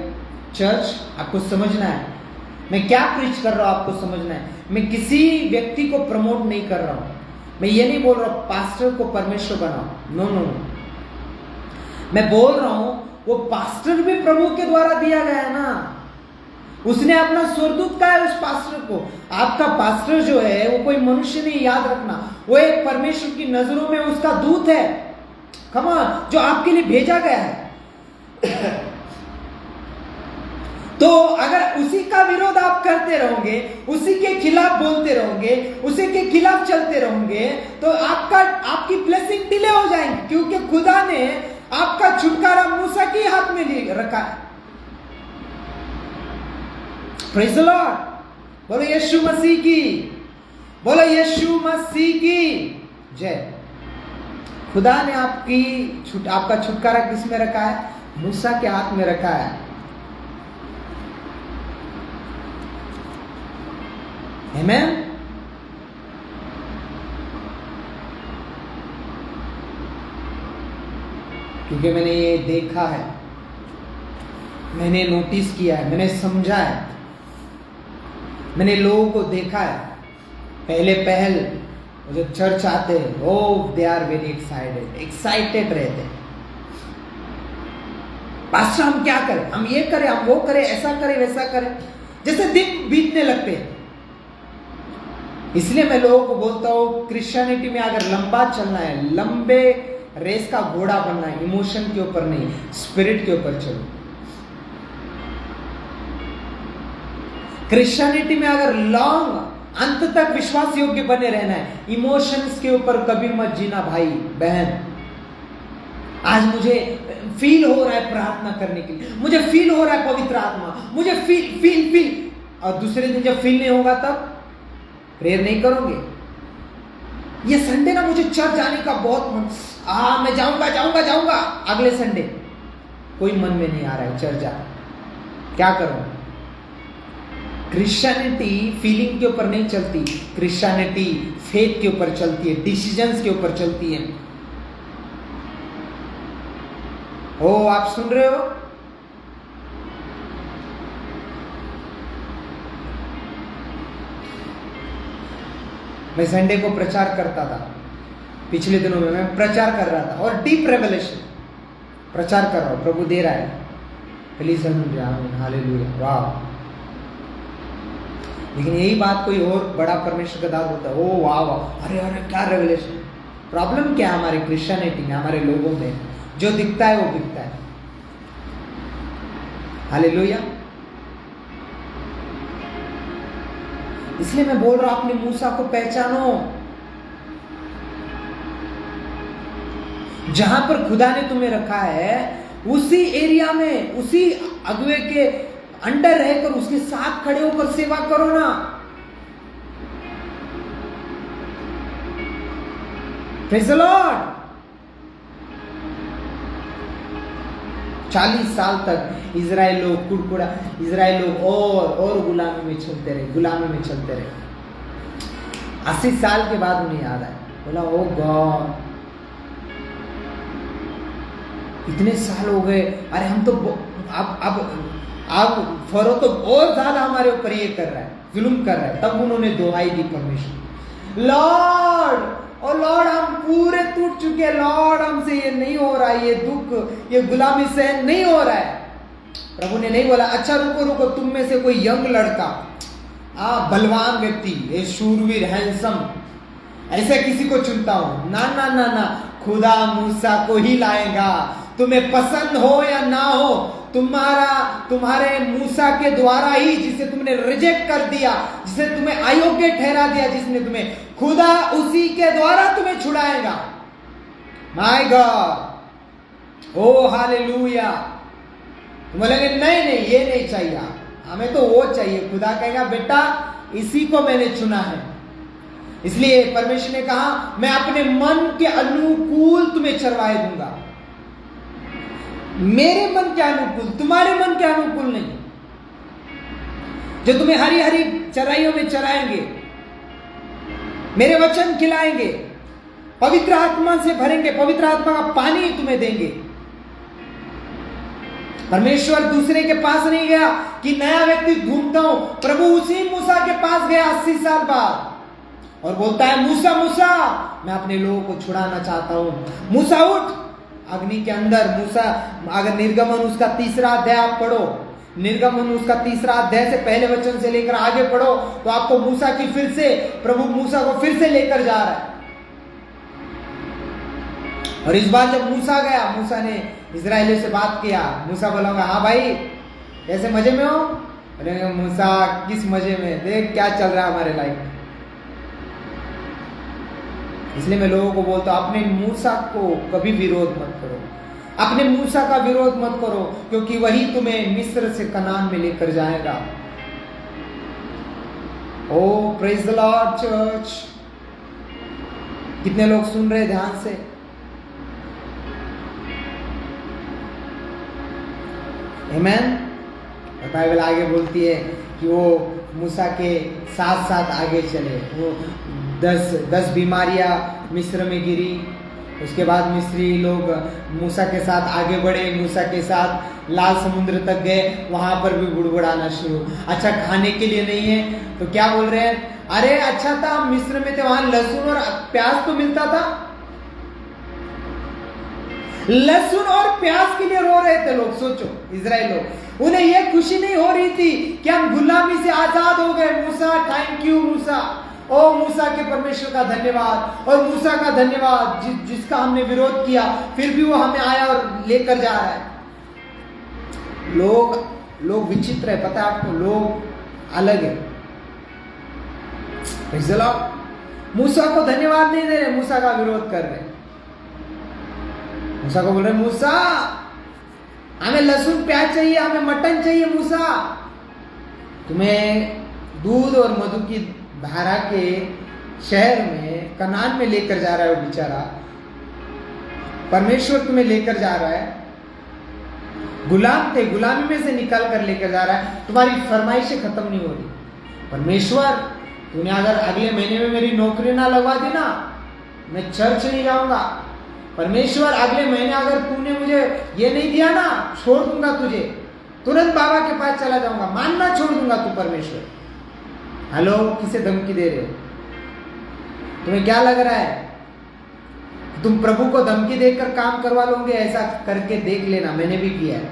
Speaker 1: चर्च, आपको समझना है। मैं क्या प्रीच कर रहा हूं आपको समझना है। मैं किसी व्यक्ति को प्रमोट नहीं कर रहा हूं। मैं ये नहीं बोल रहा हूं पास्टर को परमेश्वर बनाओ, नो नो नो। मैं बोल रहा हूं वो पास्टर भी प्रभु के द्वारा दिया गया है ना। उसने अपना स्वर्गदूत कहा है उस पास्टर को। आपका पास्टर जो है वो कोई मनुष्य नहीं, याद रखना। वो एक परमेश्वर की नजरों में उसका दूत है, कम ऑन, जो आपके लिए भेजा गया है। तो अगर उसी का विरोध आप करते रहोगे, उसी के खिलाफ बोलते रहोगे, उसी के खिलाफ चलते रहोगे, तो आपकी ब्लेसिंग डिले हो जाएंगी, क्योंकि खुदा ने आपका छुटकारा मूसा के हाथ में रखा है। Praise the Lord. बोलो यीशु मसीह की, बोलो यीशु मसीह की जय। खुदा ने आपका छुटकारा किस में रखा है? मूसा के हाथ में रखा है। आमेन। क्योंकि मैंने ये देखा है, मैंने नोटिस किया है, मैंने समझा है, मैंने लोगों को देखा है। पहल जब चर्च आते हैं, ओ दे आर वेरी एक्साइटेड रहते हैं। पास्टर हम क्या करें, हम ये करें, हम वो करें, ऐसा करें, वैसा करें, जैसे दिन बीतने लगते हैं। इसलिए मैं लोगों को बोलता हूं क्रिश्चियनिटी में अगर लंबा चलना है, लंबे रेस का घोड़ा बनना है, इमोशन के ऊपर नहीं, स्पिरिट के ऊपर चलो। क्रिश्चियनिटी में अगर लॉन्ग अंत तक विश्वास योग्य बने रहना है। इमोशंस के ऊपर कभी मत जीना भाई बहन। आज मुझे फील हो रहा है प्रार्थना करने के लिए, मुझे फील हो रहा है पवित्र आत्मा, मुझे फील और दूसरे दिन जब फील नहीं होगा तब प्रेयर नहीं करोगे। ये संडे ना मुझे चर्च जाने का बहुत मन, मैं जाऊंगा अगले संडे कोई मन में नहीं आ रहा है चर्च जा, क्या करूं? क्रिश्चियनिटी फीलिंग के ऊपर नहीं चलती, क्रिश्चियनिटी फेथ के ऊपर चलती है, डिसीजंस के ऊपर चलती है। ओ आप सुन रहे हो? मैं संडे को प्रचार करता था, पिछले दिनों में मैं प्रचार कर रहा था और डीप रेवलेशन प्रचार कर रहा हूं, प्रभु दे रहा है। प्लीज हालेलुया, वाह। लेकिन यही बात कोई और बड़ा परमेश्वर का दास होता है, ओ वाह, अरे क्या रेवलेशन। प्रॉब्लम क्या है हमारे क्रिश्चियनिटी में, हमारे लोगों में? जो दिखता है वो बिकता है। हालेलुया। इसलिए मैं बोल रहा हूं अपने मूसा को पहचानो। जहां पर खुदा ने तुम्हें रखा है उसी एरिया में, उसी अगुवे के अंडर रहकर उसके साथ खड़े होकर सेवा करो ना। Praise the Lord. 40 साल तक इजराइल लोग कुड़कुड़ा, इजराइल लोग और गुलामी में चलते रहे। 80 साल के बाद उन्हें याद आया, बोला ओ गॉड, इतने साल हो गए, अरे हम तो अब फरो तो और ज्यादा हमारे ऊपर ये कर रहा है, जुल्म कर रहा है। तब उन्होंने दुहाई दी परमेश्वर, लॉर्ड ओ लॉर्ड, हम पूरे टूट चुके हैं लॉर्ड, हमसे ये नहीं हो रहा है, ये दुख, ये गुलामी सहन नहीं हो रहा है। प्रभु ने नहीं बोला अच्छा रुको, तुम में से कोई यंग लड़का, बलवान व्यक्ति, ये शूरवीर हैंडसम, ऐसे किसी को चुनता हूं। ना, खुदा मूसा को ही लाएगा। तुम्हें पसंद हो या ना हो, तुम्हारे मूसा के द्वारा ही, जिसे तुमने रिजेक्ट कर दिया, जिसे तुम्हें अयोग्य ठहरा दिया, जिसने तुम्हें, खुदा उसी के द्वारा तुम्हें छुड़ाएगा। My God, oh hallelujah. तुम बोलेंगे नहीं ये नहीं चाहिए, हमें तो वो चाहिए। खुदा कहेगा बेटा इसी को मैंने चुना है। इसलिए परमेश्वर ने कहा मैं अपने मन के अनुकूल तुम्हें चरवाए दूंगा। मेरे मन के अनुकूल, तुम्हारे मन के अनुकूल नहीं, जो तुम्हें हरी हरी चराइयों में चराएंगे, मेरे वचन खिलाएंगे, पवित्र आत्मा से भरेंगे, पवित्र आत्मा का पानी तुम्हें देंगे। परमेश्वर दूसरे के पास नहीं गया कि नया व्यक्ति ढूंढता हूं, प्रभु उसी मूसा के पास गया 80 साल बाद और बोलता है मूसा मैं अपने लोगों को छुड़ाना चाहता हूं। मूसा उठ, अग्नि के अंदर। मूसा, अगर निर्गमन उसका 3रा अध्याय आप पढ़ो, निर्गमन उसका 3रा अध्याय से पहले वचन से लेकर आगे पढ़ो तो आपको मूसा की फिर से, प्रभु मूसा को फिर से लेकर जा रहा है। और इस बार जब मूसा गया, मूसा ने इजराइलियों से बात किया। मूसा बोला हाँ भाई ऐसे मजे में हो? अरे मूसा किस मजे में, देख क्या चल रहा है हमारे लाइफ में। इसलिए मैं लोगों को बोलता हूं अपने मूसा को कभी विरोध मत करो, अपने मूसा का विरोध मत करो, क्योंकि वही तुम्हें मिस्र से कनान में लेकर जाएगा। ओ प्रेज द लॉर्ड चर्च। कितने लोग सुन रहे ध्यान से? आमेन। बाइबल आगे बोलती है कि वो मूसा के साथ साथ आगे चले। वो 10 बीमारियां मिस्र में गिरी, उसके बाद मिस्री लोग मूसा के साथ आगे बढ़े, मूसा के साथ लाल समुद्र तक गए, वहां पर भी बुड़बुड़ाना शुरू। अच्छा खाने के लिए नहीं है तो क्या बोल रहे हैं, अरे अच्छा था मिस्र में थे, वहां लहसुन और प्याज तो मिलता था। लहसुन और प्याज के लिए रो रहे थे लोग। सोचो इजराइल लोग, उन्हें यह खुशी नहीं हो रही थी कि हम गुलामी से आजाद हो गए। मूसा थैंक यू मूसा, ओ मूसा के परमेश्वर का धन्यवाद, और मूसा का धन्यवाद जिसका हमने विरोध किया फिर भी वो हमें आया और लेकर जा रहा है। लोग विचित्र है, पता है आपको, लोग अलग है। Praise the Lord. मूसा को धन्यवाद नहीं दे रहे, मूसा का विरोध कर रहे। मूसा को बोल रहे, मूसा हमें लहसुन प्याज चाहिए, हमें मटन चाहिए। मूसा तुम्हें दूध और मधु की धारा के शहर में कनान में लेकर जा रहा है वो बेचारा, परमेश्वर तुम्हें लेकर जा रहा है। गुलाम थे, गुलामी में से निकाल कर लेकर जा रहा है, तुम्हारी फरमाइशें खत्म नहीं हो रही। परमेश्वर तूने अगर अगले महीने में मेरी नौकरी ना लगवा दी ना, मैं चर्च नहीं जाऊंगा। परमेश्वर अगले महीने अगर तूने मुझे ये नहीं दिया ना, छोड़ दूंगा तुझे, तुरंत बाबा के पास चला जाऊंगा, मानना छोड़ दूंगा तू परमेश्वर। हेलो, किसे धमकी दे रहे हो? तुम्हें क्या लग रहा है तुम प्रभु को धमकी देकर काम करवा लोगे? ऐसा करके देख लेना, मैंने भी किया है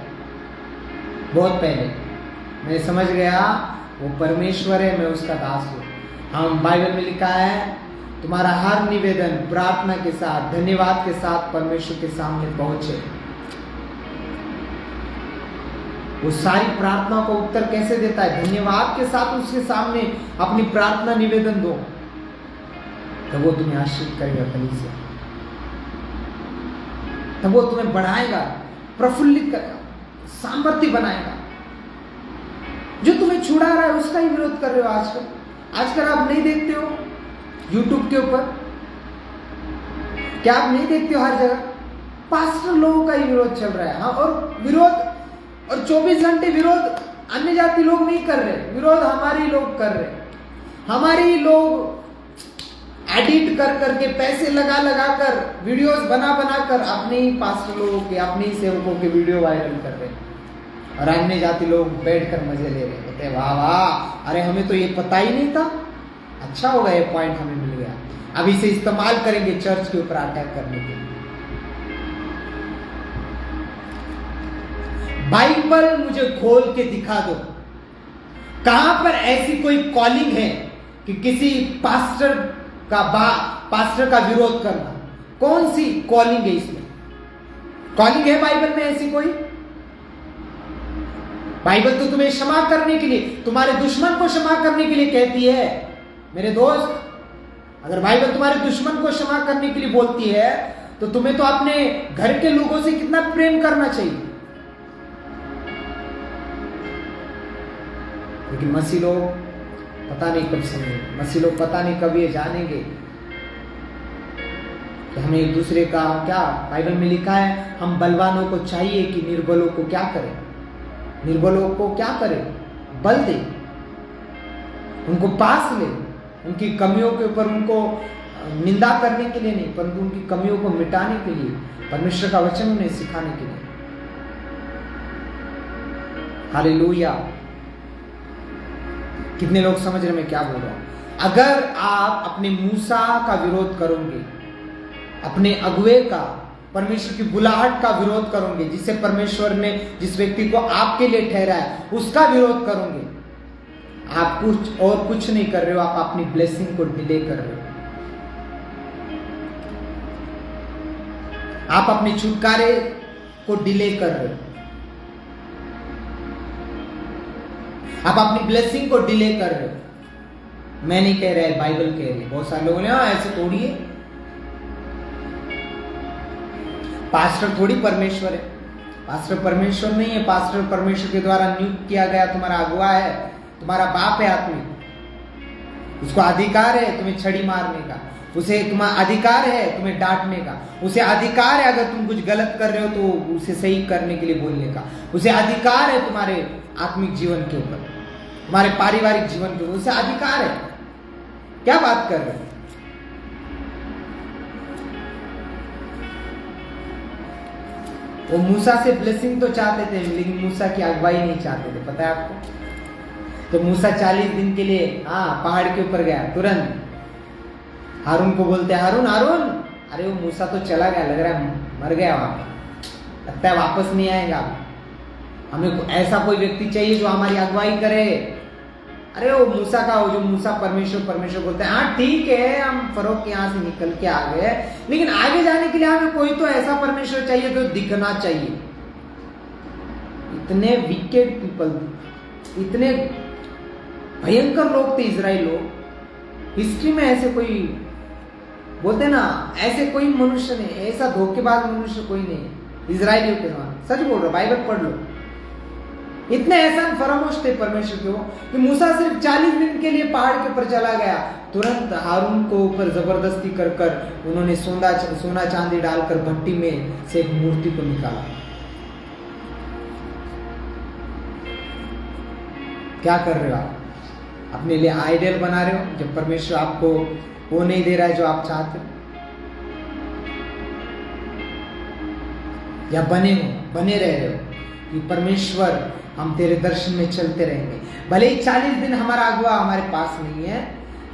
Speaker 1: बहुत पहले। मैं समझ गया वो परमेश्वर है, मैं उसका दास हूं। हम बाइबल में लिखा है, तुम्हारा हर निवेदन प्रार्थना के साथ, धन्यवाद के साथ परमेश्वर के सामने पहुंचे। वो सारी प्रार्थना को उत्तर कैसे देता है? धन्यवाद के साथ उसके सामने अपनी प्रार्थना निवेदन दो, तो वो तुम्हें आशीर्वाद करेगा कलीसिया, तब वो तुम्हें बढ़ाएगा, प्रफुल्लित करेगा, सामर्थ्य बनाएगा। जो तुम्हें छुड़ा रहा है उसका ही विरोध कर रहे हो आजकल आप नहीं देखते हो यूट्यूब के ऊपर? क्या आप नहीं देखते हो हर जगह पास्टर लोगों का ही विरोध चल रहा है? हाँ, और विरोध और 24 घंटे विरोध अन्य जाति लोग नहीं कर रहे, विरोध हमारे लोग कर रहे। हमारे ही लोग एडिट कर करके पैसे लगा लगा कर वीडियोस बना बना कर अपने ही पास्टर लोगों के, अपने ही सेवकों के वीडियो वायरल कर रहे हैं, और अन्य जाति लोग बैठकर मजे ले रहे, कहते वाह वाह, अरे हमें तो ये पता ही नहीं था, अच्छा होगा ये पॉइंट हमें मिल गया, अब इसे इस्तेमाल करेंगे चर्च के ऊपर अटैक करने के लिए। बाइबल मुझे खोल के दिखा दो, कहां पर ऐसी कोई कॉलिंग है कि किसी पास्टर का विरोध करना? कौन सी कॉलिंग है इसमें? कॉलिंग है बाइबल में ऐसी कोई? बाइबल तो तुम्हें क्षमा करने के लिए, तुम्हारे दुश्मन को क्षमा करने के लिए कहती है मेरे दोस्त। अगर बाइबल तुम्हारे दुश्मन को क्षमा करने के लिए बोलती है, तो तुम्हें तो अपने घर के लोगों से कितना प्रेम करना चाहिए। लेकिन मसीह लोग पता नहीं कब समझेंगे, मसीह लोग पता नहीं कब ये जानेंगे कि हमें एक दूसरे का क्या, बाइबल में लिखा है हम बलवानों को चाहिए कि निर्बलों को क्या करें, निर्बलों को क्या करें, बल दे, उनको पास ले, उनकी कमियों के ऊपर उनको निंदा करने के लिए नहीं, परंतु उनकी कमियों को मिटाने के लिए, परमेश्वर का वचन उन्हें सिखाने के लिए। हालेलुया। कितने लोग समझ रहे मैं क्या बोल रहा हूं? अगर आप अपने मूसा का विरोध करोगे, अपने अगुवे का, परमेश्वर की बुलाहट का विरोध करोगे, जिससे परमेश्वर ने जिस व्यक्ति को आपके लिए ठहरा है उसका विरोध करोगे, आप कुछ और कुछ नहीं कर रहे हो, आप अपनी ब्लेसिंग को डिले कर रहे हो, आप अपने छुटकारे को डिले कर रहे हो, आप अपनी ब्लेसिंग को डिले कर रहे हो। मैं नहीं कह रहा है, बाइबल कह रही है। बहुत सारे लोगों ने ऐसे थोड़ी है, पास्टर थोड़ी परमेश्वर है, पास्टर परमेश्वर नहीं है, पास्टर परमेश्वर के द्वारा नियुक्त किया गया तुम्हारा अगुवा है, तुम्हारा बाप है आत्मिक, उसको अधिकार है तुम्हें छड़ी मारने का, उसे तुम्हारा अधिकार है तुम्हें डांटने का, उसे अधिकार है अगर तुम कुछ गलत कर रहे हो तो उसे सही करने के लिए बोलने का, उसे अधिकार है तुम्हारे आत्मिक जीवन के ऊपर, तुम्हारे पारिवारिक जीवन के ऊपर, उसे अधिकार है। क्या बात कर रहे हो? वो मूसा से ब्लेसिंग तो चाहते थे, लेकिन मूसा की अगुवाई नहीं चाहते थे, पता है आपको? तो मूसा 40 दिन के लिए पहाड़ के ऊपर गया, तुरंत हारून को बोलते हारून हारून, अरे वो मूसा तो चला गया, लग रहा है मर गया वहां पर, लगता है वापस नहीं आएगा, हमें ऐसा कोई व्यक्ति चाहिए जो हमारी अगुवाई करे। अरे वो मूसा का, वो जो मूसा परमेश्वर बोलते हैं, हाँ ठीक है हम फरोह के यहाँ से निकल के आ गए, लेकिन आगे जाने के लिए हमें कोई तो ऐसा परमेश्वर चाहिए जो दिखना चाहिए। इतने विकेड पीपल, इतने भयंकर लोग थे इजराइल लोग, हिस्ट्री में ऐसे कोई बोलते ना, ऐसे कोई मनुष्य नहीं, ऐसा धोखेबाज मनुष्य कोई नहीं है इजराइलियों के जमाने। सच बोल रहा, बाइबल पढ़ लो। इतने एहसान फरामोश थे परमेश्वर के कि मूसा सिर्फ 40 दिन के लिए पहाड़ के ऊपर चला गया, तुरंत हारून को ऊपर जबरदस्ती कर उन्होंने सोना चांदी डालकर भट्टी में से एक मूर्ति को निकाला। क्या कर रहे हो आप? अपने लिए आइडियल बना रहे हो जब परमेश्वर आपको वो नहीं दे रहा है जो आप चाहते हो, या बने रह रहे हो कि परमेश्वर हम तेरे दर्शन में चलते रहेंगे, भले ही 40 दिन हमारा अगुआ हमारे पास नहीं है,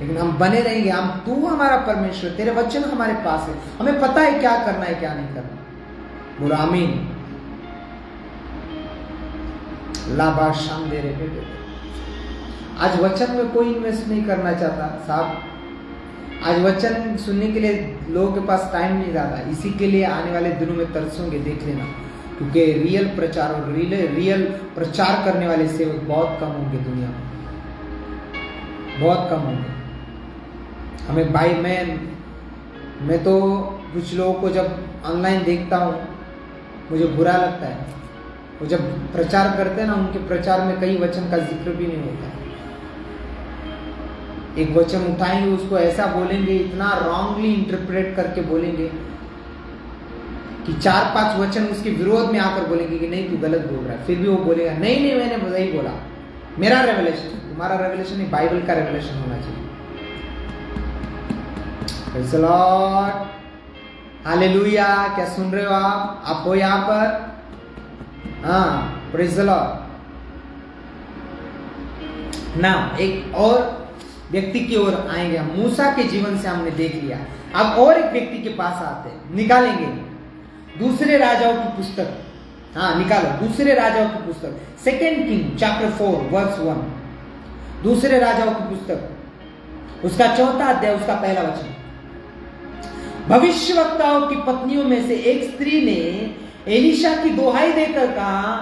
Speaker 1: लेकिन हम बने रहेंगे। हम, तू हमारा परमेश्वर, तेरे वचन हमारे पास है, हमें पता है क्या करना है क्या नहीं करना। बोलो आमीन। लाभा शाम दे रहे बेटे। आज वचन में कोई इन्वेस्ट नहीं करना चाहता साहब। आज वचन सुनने के लिए लोगों के पास टाइम नहीं ज्यादा, इसी के लिए आने वाले दिनों में तरसोगे, देख लेना, क्योंकि रियल प्रचार और रियल प्रचार करने वाले सेवक बहुत कम होंगे दुनिया में, बहुत कम होंगे। हमें भाई मैं तो कुछ लोगों को जब ऑनलाइन देखता हूँ मुझे बुरा लगता है। वो जब प्रचार करते हैं ना, उनके प्रचार में कई वचन का जिक्र भी नहीं होता। एक वचन उठाएंगे, उसको ऐसा बोलेंगे, इतना रॉन्गली इंटरप्रेट करके बोलेंगे कि 4-5 वचन उसके विरोध में आकर बोलेंगे कि नहीं तू गलत बोल रहा है, फिर भी वो बोलेगा नहीं मैंने सही बोला, मेरा रेवलेशन, तुम्हारा रेवलेशन नहीं, बाइबल का रेवलेशन होना चाहिए। Praise the Lord, hallelujah. क्या सुन रहे हो आप हो यहाँ पर? हाँ, प्रेज़ द लॉर्ड। ना एक और व्यक्ति की ओर आएंगे हम। मूसा के जीवन से हमने देख लिया, अब और एक व्यक्ति के पास आते हैं, निकालेंगे दूसरे राजाओं की पुस्तक। हाँ निकालो, दूसरे राजाओं की पुस्तक, 2 किंग चैप्टर 4 वर्स 1। दूसरे राजाओं की पुस्तक, उसका 4था अध्याय, उसका पहला वचन। भविष्यवक्ताओं की पत्नियों में से एक स्त्री ने एलीशा की दोहाई देकर कहा,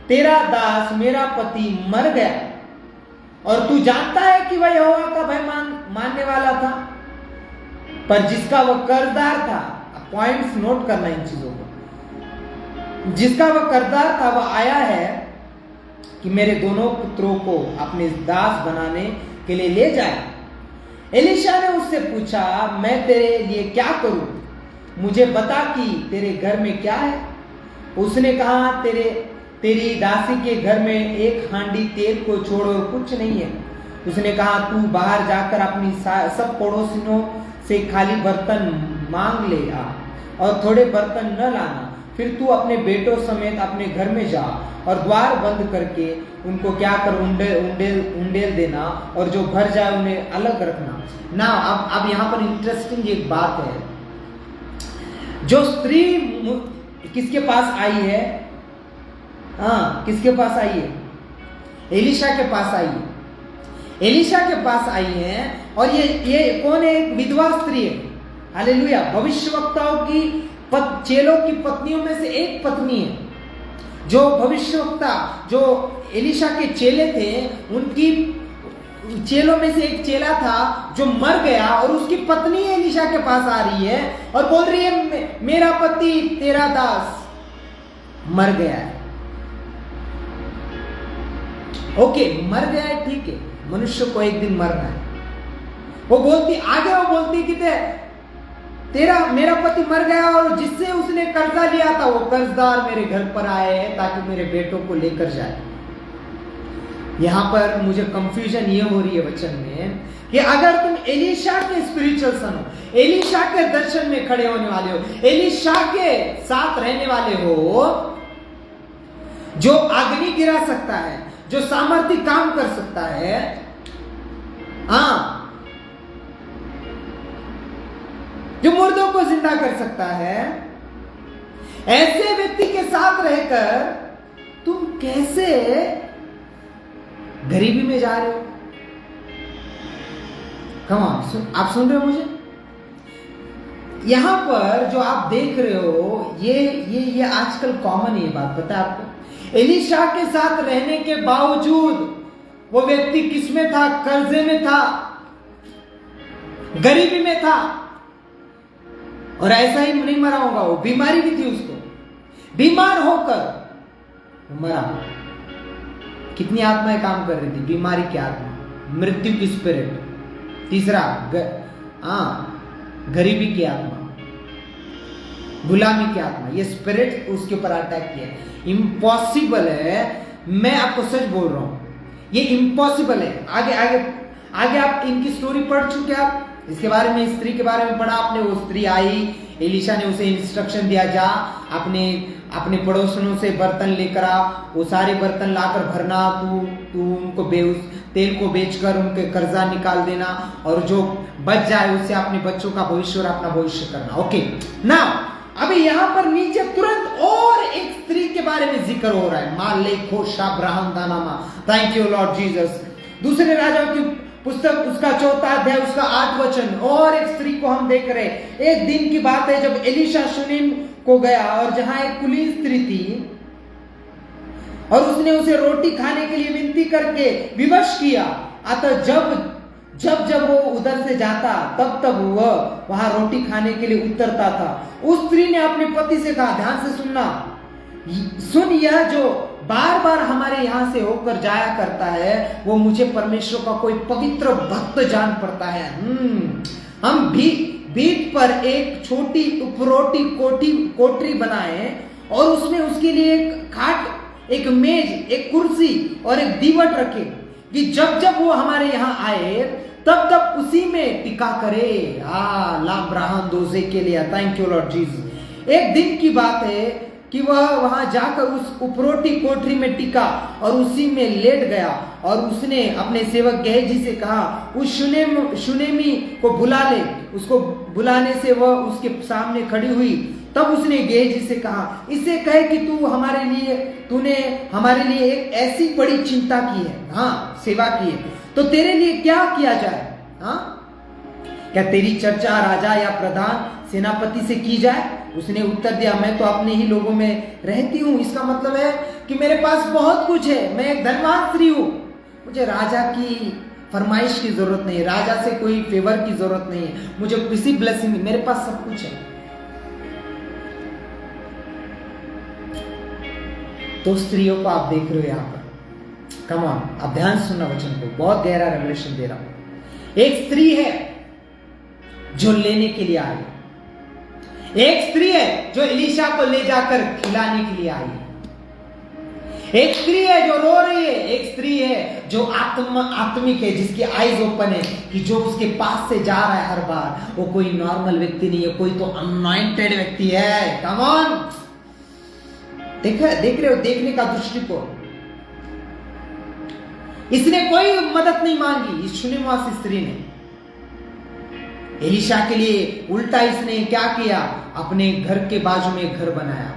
Speaker 1: तेरा दास मेरा पति मर गया और तू जानता है कि वह यहोवा का भय मानने वाला था, पर जिसका वह कर्जदार था, पॉइंट्स नोट करना इन चीजों को, जिसका वह कर्जदार था वह आया है कि मेरे दोनों पुत्रों को अपने दास बनाने के लिए ले जाए। एलीशा ने उससे पूछा, मैं तेरे लिए क्या करूं, मुझे बता कि तेरे घर में क्या है। उसने कहा, तेरी दासी के घर में एक हांडी तेल को छोड़ो कुछ नहीं है। उसने कहा, तू बाहर जाकर अपनी सब पड़ोसियों से खाली बर्तन मांग ले आ और थोड़े बर्तन न लाना, फिर तू अपने बेटों समेत अपने घर में जा और द्वार बंद करके उनको क्या कर उंडेल देना, और जो भर जाए उन्हें अलग रखना। ना अब यहाँ पर इंटरेस्टिंग एक बात है, जो स्त्री किसके पास आई है? हाँ, किसके पास आई है? एलीशा के पास आई है। एलीशा के पास आई है, और ये कौन है? एक विधवा स्त्री है। हालेलुया। भविष्यवक्ताओं की चेलों की पत्नियों में से एक पत्नी है, जो भविष्यवक्ता, जो एलीशा के चेले थे, उनकी चेलों में से एक चेला था जो मर गया, और उसकी पत्नी एलीशा के पास आ रही है और बोल रही है, मेरा पति तेरा दास मर गया है। ओके, मर गया है, ठीक है, मनुष्य को एक दिन मरना है। वो बोलती कि मेरा पति मर गया, और जिससे उसने कर्जा लिया था वो कर्जदार मेरे घर पर आए हैं ताकि मेरे बेटों को लेकर जाए। यहां पर मुझे कंफ्यूजन ये हो रही है वचन में कि अगर तुम एलीशा के स्पिरिचुअल सन हो, एलीशा के दर्शन में खड़े होने वाले हो, एलीशा के साथ रहने वाले हो, जो अग्नि गिरा सकता है, जो सामर्थ्य काम कर सकता है, हाँ, जो मुर्दों को जिंदा कर सकता है, ऐसे व्यक्ति के साथ रहकर तुम कैसे गरीबी में जा रहे हो? कम ऑन, आप सुन रहे हो मुझे? यहां पर जो आप देख रहे हो, ये आजकल कॉमन है, ये बात पता है आपको? एलीशा के साथ रहने के बावजूद वो व्यक्ति किस में था? कर्जे में था। गरीबी में था और ऐसा ही नहीं मरा होगा, वो बीमारी भी थी उसको, बीमार होकर मरा। कितनी आत्माएं काम कर रही थी? बीमारी की आत्मा, मृत्यु की स्पिरिट, तीसरा गरीबी की आत्मा, गुलामी की आत्मा, ये स्पिरिट उसके ऊपर अटैक किया। इम्पॉसिबल है, मैं आपको सच बोल रहा हूं, ये इम्पॉसिबल है। आगे आगे आगे आप इनकी स्टोरी पढ़ चुके, आप इसके बारे में, स्त्री के बारे में पढ़ा आपने। वो स्त्री आई, एलिशा ने उसे इंस्ट्रक्शन दिया, जा अपने पड़ोसनों से बर्तन लेकर आ, वो सारे बर्तन लाकर भरना, तू उनको तेल को बेचकर उनके कर्जा निकाल देना, और जो बच जाए उससे अपने बच्चों का भविष्य और अपना भविष्य करना। ओके ना, अभी यहां पर नीचे तुरंत और एक स्त्री के बारे में जिक्र हो रहा है, माले खोशा ब्राह्म दानामा। Thank you Lord Jesus. दूसरे राजाओं की पुस्तक उसका 4 अध्याय उसका 8 वचन, और एक स्त्री को हम देख रहे। एक दिन की बात है जब एलिशा शूनेम को गया, और जहां एक कुलीन स्त्री थी, और उसने उसे रोटी खाने के लिए विनती करके विवश किया। अतः जब वो उधर से जाता, तब वह वहां रोटी खाने के लिए उतरता था। उस स्त्री ने अपने पति से कहा, ध्यान से सुन, यह जो बार बार हमारे यहां से होकर जाया करता है, वो मुझे परमेश्वर का कोई पवित्र भक्त जान पड़ता है। हम भी भीत पर एक छोटी उपरोटी कोठरी बनाए, और उसमें उसके लिए एक खाट, एक मेज, एक कुर्सी और एक दीवट रखे, कि जब वो हमारे यहाँ आए तब उसी में टिका करे। लाम ब्राहम दोजे के लिए, थैंक यू लॉर्ड जीसस। एक दिन की बात है कि वह वहां जाकर उस उपरोटी कोठरी में टिका और उसी में लेट गया, और उसने अपने सेवक गेहजी से कहा, उस शुनेमी को बुला ले। उसको बुलाने से वह उसके सामने खड़ी हुई। तब उसने गेहजी से कहा, इससे कहे कि तूने हमारे लिए एक ऐसी बड़ी चिंता की है, सेवा की है, तो तेरे लिए क्या किया जाए? क्या तेरी चर्चा राजा या प्रधान सेनापति से की जाए? उसने उत्तर दिया, मैं तो अपने ही लोगों में रहती हूँ। इसका मतलब है कि मेरे पास बहुत कुछ है, मैं एक धनवान स्त्री हूँ, मुझे राजा की फरमाइश की जरूरत नहीं है, राजा से कोई फेवर की जरूरत नहीं है, मुझे किसी ब्लेसिंग, मेरे पास सब कुछ है। तो स्त्रियों को आप देख रहे हो यहाँ पर, कम ऑन, आप ध्यान सुनना वचन को, बहुत गहरा रेवलेशन दे रहा हूं। एक स्त्री है जो लेने के लिए आई, एक स्त्री है जो एलिशा को ले जाकर खिलाने के लिए आई, एक स्त्री है जो रो रही है, एक स्त्री है जो आत्मिक है, जिसकी आईज ओपन है, कि जो उसके पास से जा रहा है हर बार, वो कोई नॉर्मल व्यक्ति नहीं है, कोई तो अनॉइंटेड व्यक्ति है। कम ऑन, देख रहे हो, देखने का दृष्टिकोण। इसने कोई मदद नहीं मांगी, इस शूनेमियों स्त्री ने। एलिशा के लिए उल्टा इसने क्या किया, अपने घर के बाजू में एक घर बनाया,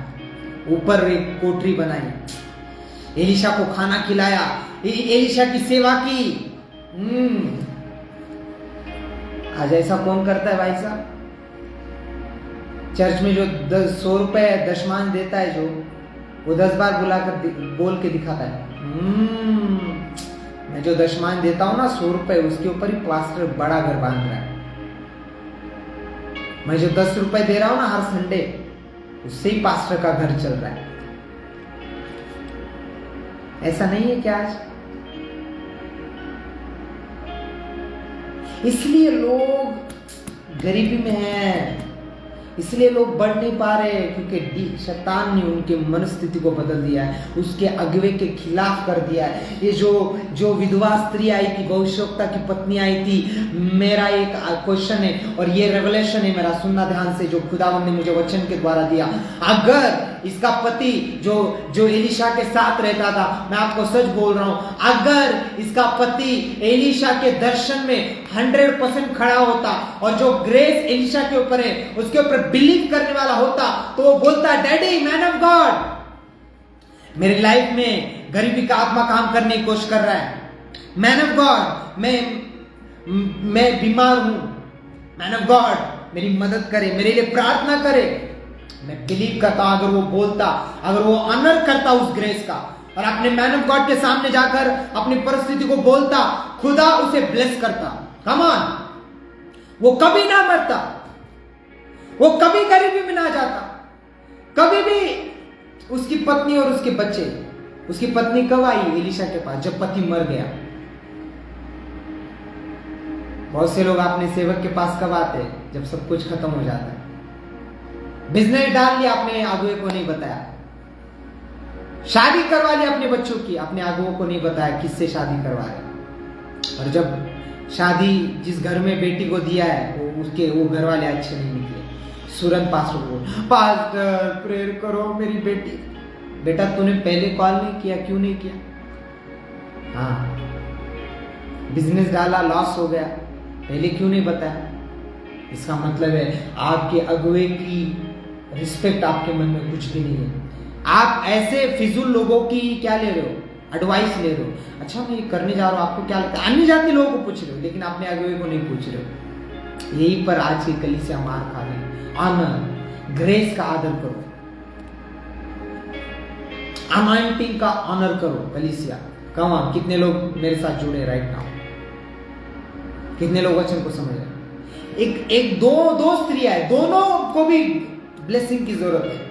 Speaker 1: ऊपर एक कोठरी बनाई, एलिशा को खाना खिलाया, एलिशा की सेवा की। आज ऐसा कौन करता है भाई साहब? चर्च में जो 100 रुपए दशमान देता है, जो वो 10 बार बुलाकर बोल के दिखाता है, मैं जो दशमान देता हूं ना 100 रुपए, उसके ऊपर ही पास्टर बड़ा घर बांध रहा है। मैं जो 10 रुपए दे रहा हूं ना हर संडे, उससे ही पास्टर का घर चल रहा है। ऐसा नहीं है क्या आज? इसलिए लोग गरीबी में हैं, इसलिए लोग बढ़ नहीं पा रहे, क्योंकि शैतान ने उनके मनस्थिति को बदल दिया है, उसके अगवे के खिलाफ कर दिया है। ये जो विधवा स्त्री आई थी, भविष्यवक्ता की पत्नी आई थी, मेरा एक क्वेश्चन है और ये रेवलेशन है मेरा, सुनना ध्यान से, जो खुदावंद ने मुझे वचन के द्वारा दिया। अगर इसका पति जो एलिशा के साथ रहता था, मैं आपको सच बोल रहा हूं, अगर इसका पति एलिशा के दर्शन में 100% खड़ा होता और जो ग्रेस एलिशा के ऊपर है उसके ऊपर बिलीव करने वाला होता, तो वो बोलता, डैडी मैन ऑफ गॉड, मेरी लाइफ में गरीबी का आत्मा काम करने की कोशिश कर रहा है, मैन ऑफ गॉड, मैं बीमार हूं, मैन ऑफ गॉड मेरी मदद करे, मेरे लिए प्रार्थना करे। मैं बिलीव करता हूं, अगर वो बोलता, अगर वो ऑनर करता उस ग्रेस का, और अपने मैन ऑफ गॉड के सामने जाकर अपनी परिस्थिति को बोलता, खुदा उसे ब्लेस करता। कम ऑन, वो कभी ना मरता, वो कभी गरीबी में ना जाता, कभी भी। उसकी पत्नी और उसके बच्चे, उसकी पत्नी कब आई एलीशा के पास? जब पति मर गया। बहुत से लोग अपने सेवक के पास कब आते हैं? जब सब कुछ खत्म हो जाता है। बिजनेस डाल लिया, अपने आगुए को नहीं बताया। शादी करवा ली अपने बच्चों की, अपने आगुओं को नहीं बताया किससे शादी करवा रहे। और जब शादी जिस घर में बेटी को दिया है वो घर वाले अच्छे नहीं निकले। सूरत पास्टर प्रेयर करो मेरी बेटी। बेटा तूने पहले कॉल नहीं किया, क्यों नहीं किया? हाँ, बिजनेस डाला, लॉस हो गया, पहले क्यों नहीं बताया? इसका मतलब है आपके अगुए की रिस्पेक्ट आपके मन में कुछ भी नहीं है। आप ऐसे फिजूल लोगों की क्या ले रहे हो? एडवाइस ले रहे हो। अच्छा मैं ये करने जा रहा हूं, आपको क्या लगता है? अन्य जाति लोगों को पूछ रहे हो, लेकिन अपने अगुए को नहीं पूछ रहे हो। यही पर आज की कलीसिया मार खा रही है। ऑनर, ग्रेस का आदर करो, अनॉइंटिंग का ऑनर करो। कलीसिया कौन? कितने लोग मेरे साथ जुड़े राइट नाउ? कितने लोग वचन को समझ रहे? एक दो स्त्रियां है, दोनों को भी ब्लेसिंग की जरूरत है।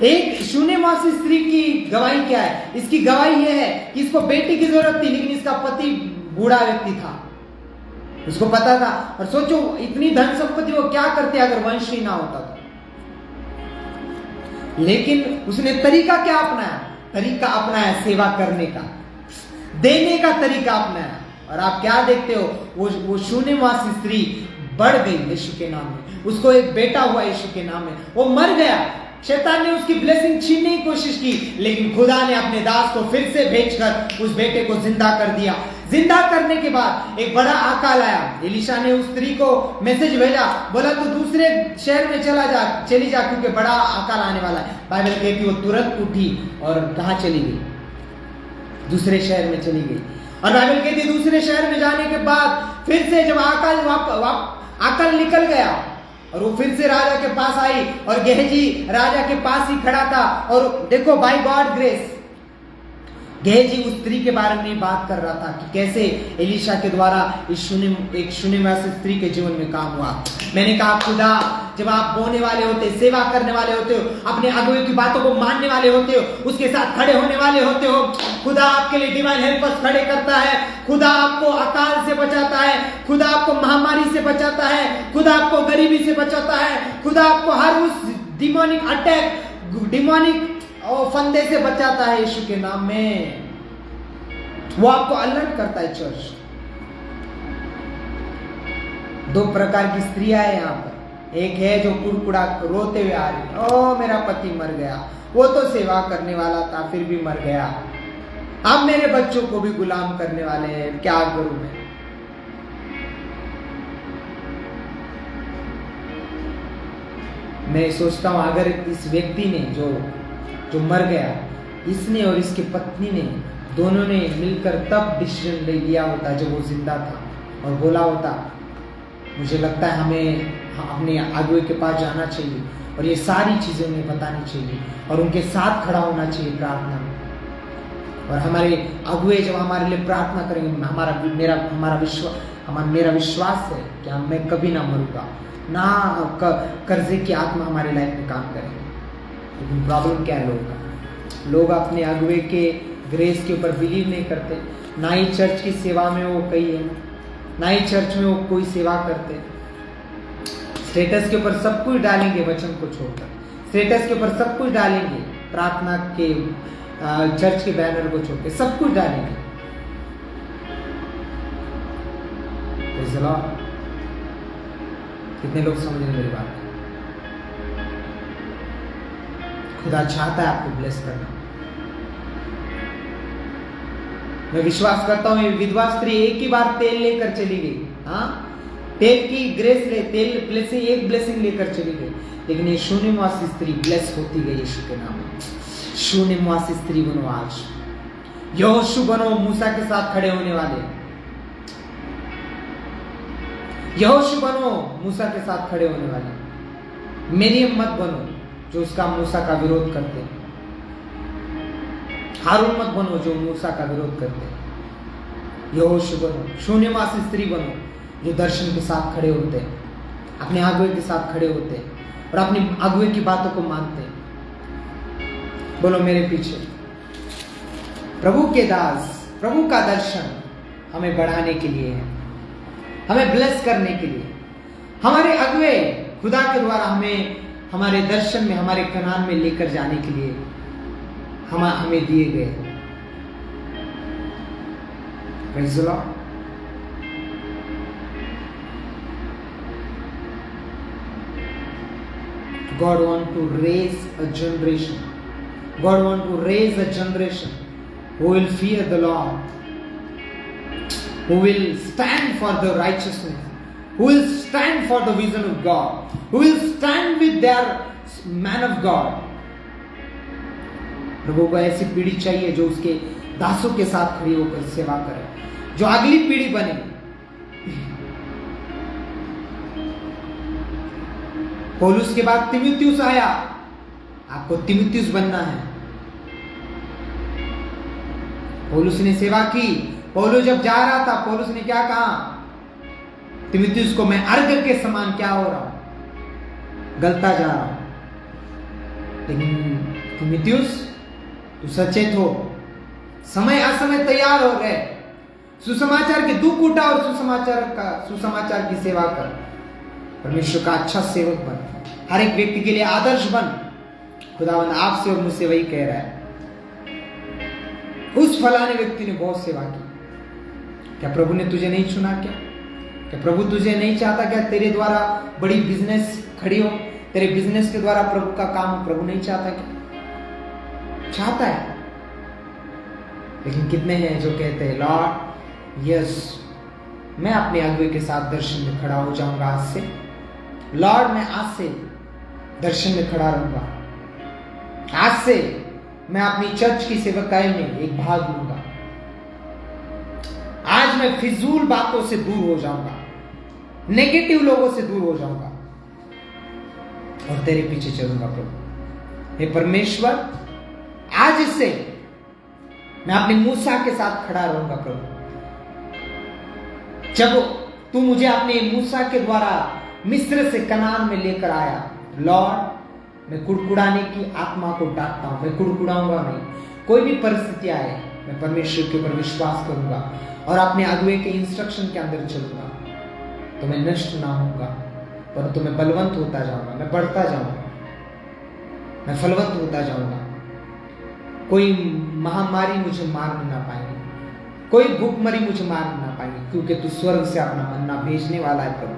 Speaker 1: एक शून्यवासी स्त्री की गवाही क्या है? इसकी गवाही यह है कि इसको बेटी की जरूरत थी, लेकिन इसका पति बूढ़ा व्यक्ति था, उसको पता था। और सोचो इतनी धन संपत्ति वो क्या करते अगर वंश ही ना होता तो। लेकिन उसने तरीका क्या अपनाया? तरीका अपनाया सेवा करने का, देने का तरीका अपनाया। और आप क्या देखते हो? वो शून्यवासी स्त्री बढ़ गई यीशु के नाम में। उसको एक बेटा हुआ यीशु के नाम में। वो मर गया, शैतान ने उसकी ब्लेसिंग छीनने की कोशिश की, लेकिन खुदा ने अपने दास को फिर से भेजकर उस बेटे को जिंदा कर दिया। जिंदा करने के बाद एक बड़ा अकाल आया। एलीशा ने उस स्त्री को मैसेज भेजा, बोला तू दूसरे शहर में चली जा क्योंकि बड़ा अकाल आने वाला है। बाइबल कहती वो तुरंत उठी और कहां चली गई? दूसरे शहर में चली गई। और बाइबल कहती दूसरे शहर में जाने के बाद फिर से जब अकाल निकल गया और वो फिर से राजा के पास आई और गेहजी राजा के पास ही खड़ा था। और देखो बाय गॉड ग्रेस, गेहजी उस स्त्री के बारे में बात कर रहा था कि कैसे एलीशा के द्वारा एक शून्यवासी स्त्री के जीवन में काम हुआ। मैंने कहा खुदा जब आप बोने वाले होते, सेवा करने वाले होते हो, अपने अगुए की बातों को मानने वाले होते हो, उसके साथ खड़े होने वाले होते हो, खुदा आपके लिए डिवाइन हेल्पर्स खड़े करता है। खुदा आपको अकाल से बचाता है, खुदा आपको महामारी से बचाता है, खुदा आपको गरीबी से बचाता है, खुदा आपको हर उस डिमोनिक अटैक, डिमोनिक फंदे से बचाता है यीशु के नाम में। वो आपको अलर्ट करता है। चर्च, दो प्रकार की स्त्रियां है यहाँ पर। एक है जो कुड़कुड़ा रोते हुए आ रही, ओ मेरा पति मर गया, वो तो सेवा करने वाला था फिर भी मर गया, अब मेरे बच्चों को भी गुलाम करने वाले हैं, क्या करूं मैं? मैं सोचता हूं अगर इस व्यक्ति ने जो मर गया, इसने और इसकी पत्नी ने दोनों ने मिलकर तब डिसीजन ले लिया होता जब वो जिंदा था और बोला होता मुझे लगता है हमें अपने अगुए के पास जाना चाहिए और ये सारी चीजें उन्हें बतानी चाहिए और उनके साथ खड़ा होना चाहिए प्रार्थना में। और हमारे अगुए जब हमारे लिए प्रार्थना करेंगे, मेरा विश्वास है कि मैं कभी ना मरूंगा, ना कर्जे की आत्मा हमारे लाइफ में काम करेंगे। लेकिन प्रॉब्लम क्या है? लोग अपने अगुए के ग्रेस के ऊपर बिलीव नहीं करते। ना ही चर्च की सेवा में वो कई है, ना ही चर्च में वो कोई सेवा करते। स्टेटस के ऊपर सब कुछ डालेंगे वचन को छोड़कर, स्टेटस के ऊपर सब कुछ डालेंगे, प्रार्थना के चर्च के बैनर को छोड़कर सब कुछ डालेंगे। कितने लोग समझ रहे मेरी बात? खुदा चाहता है आपको ब्लेस करना। मैं विश्वास करता हूं ये विधवा स्त्री एक ही बार तेल लेकर चली गई। हाँ, तेल की ग्रेस तेल ब्लेसिंग, एक ब्लेसिंग लेकर चली गई। लेकिन ये शून्यवासी स्त्री ब्लेस होती गई यीशु के नाम में। शून्यवासी स्त्री बनो आज, यहोशू बनो, मूसा के साथ खड़े होने वाले। यहोशू बनो, मूसा के साथ खड़े होने वाले। मरियम मत बनो जो उसका मूसा का विरोध करते। हारून मत बनो जो मूसा का विरोध करते। यहोशू बनो, शून्यवासी स्त्री बनो जो दर्शन के साथ खड़े होते हैं, अपने अगुवे के साथ खड़े होते हैं और अपनी अगुवे की बातों को मानते हैं। बोलो मेरे पीछे। प्रभु के दास, प्रभु का दर्शन हमें बढ़ाने के लिए है, हमें ब्लेस करने के लिए। हमारे अगुवे खुदा के द्वारा हमें हमारे दर्शन में, हमारे कनान में लेकर जाने के लिए हमें दिए गए। Praise the Lord. God want to raise a generation. God want to raise a generation who will fear the Lord, who will stand for the righteousness, who will stand for the vision of God, who will stand with their man of God. प्रभु को ऐसी पीढ़ी चाहिए जो उसके दासों के साथ खड़ी होकर सेवा करे, जो अगली पीढ़ी बने। पौलुस के बाद तीमुथियुस आया, आपको तीमुथियुस बनना है। पौलुस ने सेवा की। पौलुस जब जा रहा था, पौलुस ने क्या कहा? तीमुथियुस को, मैं अर्घ के समान क्या हो रहा हूं, गलता जा रहा हूं। लेकिन तीमुथियुस, तू सचेत हो, समय असमय तैयार हो गए, सुसमाचार के दुख उठा और सुसमाचार की सेवा कर, परमेश्वर का अच्छा सेवक बन, हर एक व्यक्ति के लिए आदर्श बन। खुदावंद आपसे और मुझसे वही कह रहा है। उस फलाने व्यक्ति ने बहुत सेवा की, क्या प्रभु ने तुझे नहीं चुना? क्या प्रभु तुझे नहीं चाहता? क्या तेरे द्वारा बड़ी बिजनेस खड़ी हो, तेरे बिजनेस के द्वारा प्रभु का काम प्रभु नहीं चाहता? क्या चाहता है? लेकिन कितने हैं जो कहते हैं, लॉर्ड यस, मैं अपने अगुवे के साथ दर्शन में खड़ा हो जाऊंगा आज से। लॉर्ड, मैं आज से दर्शन में खड़ा रहूंगा। आज से मैं अपनी चर्च की सेवकाई में एक भाग लूंगा। आज मैं फिजूल बातों से दूर हो जाऊंगा, नेगेटिव लोगों से दूर हो जाऊंगा और तेरे पीछे चलूंगा। प्रभु हे परमेश्वर, आज से मैं अपने मूसा के साथ खड़ा रहूंगा। प्रभु, जब तू मुझे अपने मूसा के द्वारा मिस्र से कनान में लेकर आया, लॉर्ड, मैं कुड़कुड़ाने की आत्मा को डांटता हूं। मैं कुड़कुड़ाऊंगा नहीं। कोई भी परिस्थिति आए, मैं परमेश्वर के ऊपर विश्वास करूंगा और अपने अगुवे के इंस्ट्रक्शन के अंदर चलूंगा। तो मैं नष्ट ना होऊंगा, परंतु मैं बलवंत होता जाऊंगा, मैं बढ़ता जाऊंगा, मैं फलवंत होता जाऊंगा। कोई महामारी मुझे मार ना पाएगी, कोई भूखमरी मुझे मार ना पाएगी, क्योंकि तू स्वर्ग से अपना मन्ना भेजने वाला है। प्रभु,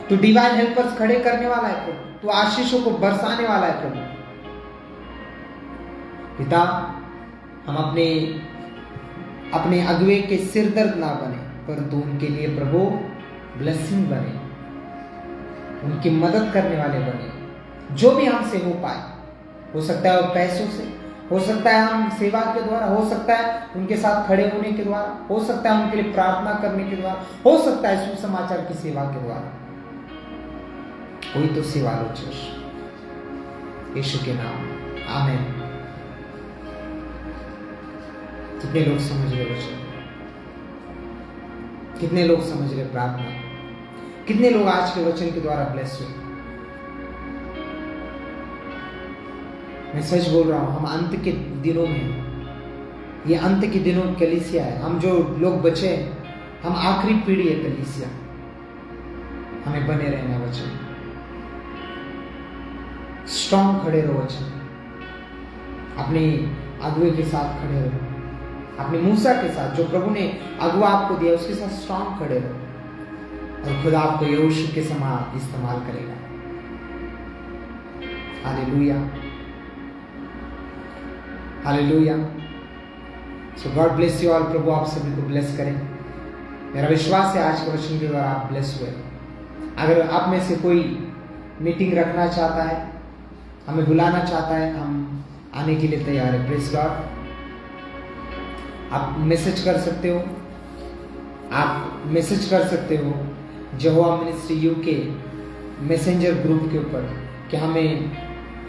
Speaker 1: तू डिवाइन हेल्पर्स खड़े करने वाला है। प्रभु, तू आशीषों को बरसाने वाला है। प्रभु पिता, हम अपने अगुवे के सिर दर्द ना बने, परंतु उनके लिए प्रभु ब्लेसिंग बने, उनकी मदद करने वाले बने। जो भी हमसे हो पाए, हो सकता है वो पैसों से, हो सकता है हम सेवा के द्वारा, हो सकता है उनके साथ खड़े होने के द्वारा, हो सकता है उनके लिए प्रार्थना करने के द्वारा, हो सकता है सुसमाचार की सेवा के द्वारा। कोई तो सेवा लो चर्च, यीशु के नाम, आमीन। कितने लोग समझ रहे वचन? कितने लोग समझ रहे प्रार्थना? कितने लोग आज के वचन के द्वारा ब्लेस हुए? मैं सच बोल रहा हूं, हम अंत के दिनों में, ये अंत के दिनों की कलीसिया है। हम जो लोग बचे हैं, हम आखिरी पीढ़ी है कलीसिया। हमें बने रहना वचन, स्ट्रॉन्ग खड़े रहो वचन, अपने अगुवे के साथ खड़े रहो, अपने मूसा के साथ, जो प्रभु ने अगुवा आपको दिया उसके साथ स्ट्रॉन्ग खड़े रहो और खुदा आपको यहोशू के समान इस्तेमाल करेगा। Hallelujah, hallelujah. So God bless you all. प्रभु आप सभी को ब्लेस करें। मेरा विश्वास है आज के वचन के द्वारा आप ब्लेस हुए। अगर आप में से कोई मीटिंग रखना चाहता है, हमें बुलाना चाहता है, हम आने के लिए तैयार है। Praise God. आप मैसेज कर सकते हो, आप मैसेज कर सकते हो यहोवा मिनिस्ट्री यूके मैसेंजर ग्रुप के ऊपर कि हमें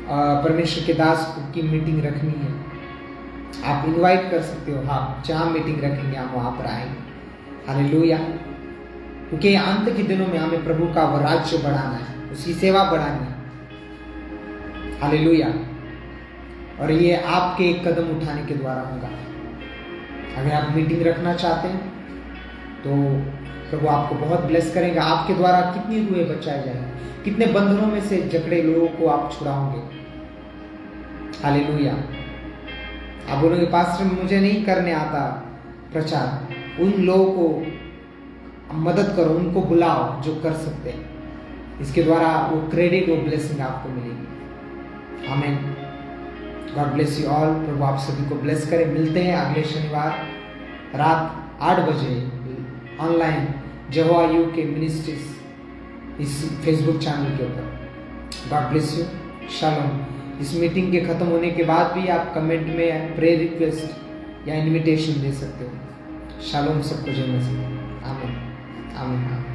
Speaker 1: परमेश्वर के दास की मीटिंग रखनी है। आप इनवाइट कर सकते हो। हाँ, जहाँ मीटिंग रखेंगे हम वहाँ पर आएंगे। हालेलुया। क्योंकि अंत के दिनों में हमें प्रभु का वो राज्य बढ़ाना है, उसकी सेवा बढ़ानी है। हालेलुया। और ये आपके एक कदम उठाने के द्वारा होगा। अगर आप मीटिंग रखना चाहते हैं तो प्रभु आपको बहुत ब्लेस करेगा। आपके द्वारा कितनी रूहें बचाई जाएंगी, कितने बंधनों में से जकड़े लोगों को आप छुड़ाओगे। हालेलुया। आप बोलोगे पास्टर मुझे नहीं करने आता प्रचार, उन लोगों को मदद करो, उनको बुलाओ जो कर सकते हैं। इसके द्वारा वो क्रेडिट, वो ब्लेसिंग आपको मिलेगी। आमीन। God bless you all. प्रभु आप सभी को ब्लेस करे। मिलते हैं अगले शनिवार रात 8 बजे ऑनलाइन यहोवा यूके मिनिस्ट्रीज इस फेसबुक चैनल के ऊपर। God bless you. शालोम। इस मीटिंग के खत्म होने के बाद भी आप कमेंट में प्रेयर रिक्वेस्ट या इनविटेशन दे सकते हो। शालोम सबको जय मसीह। आमीन आमीन।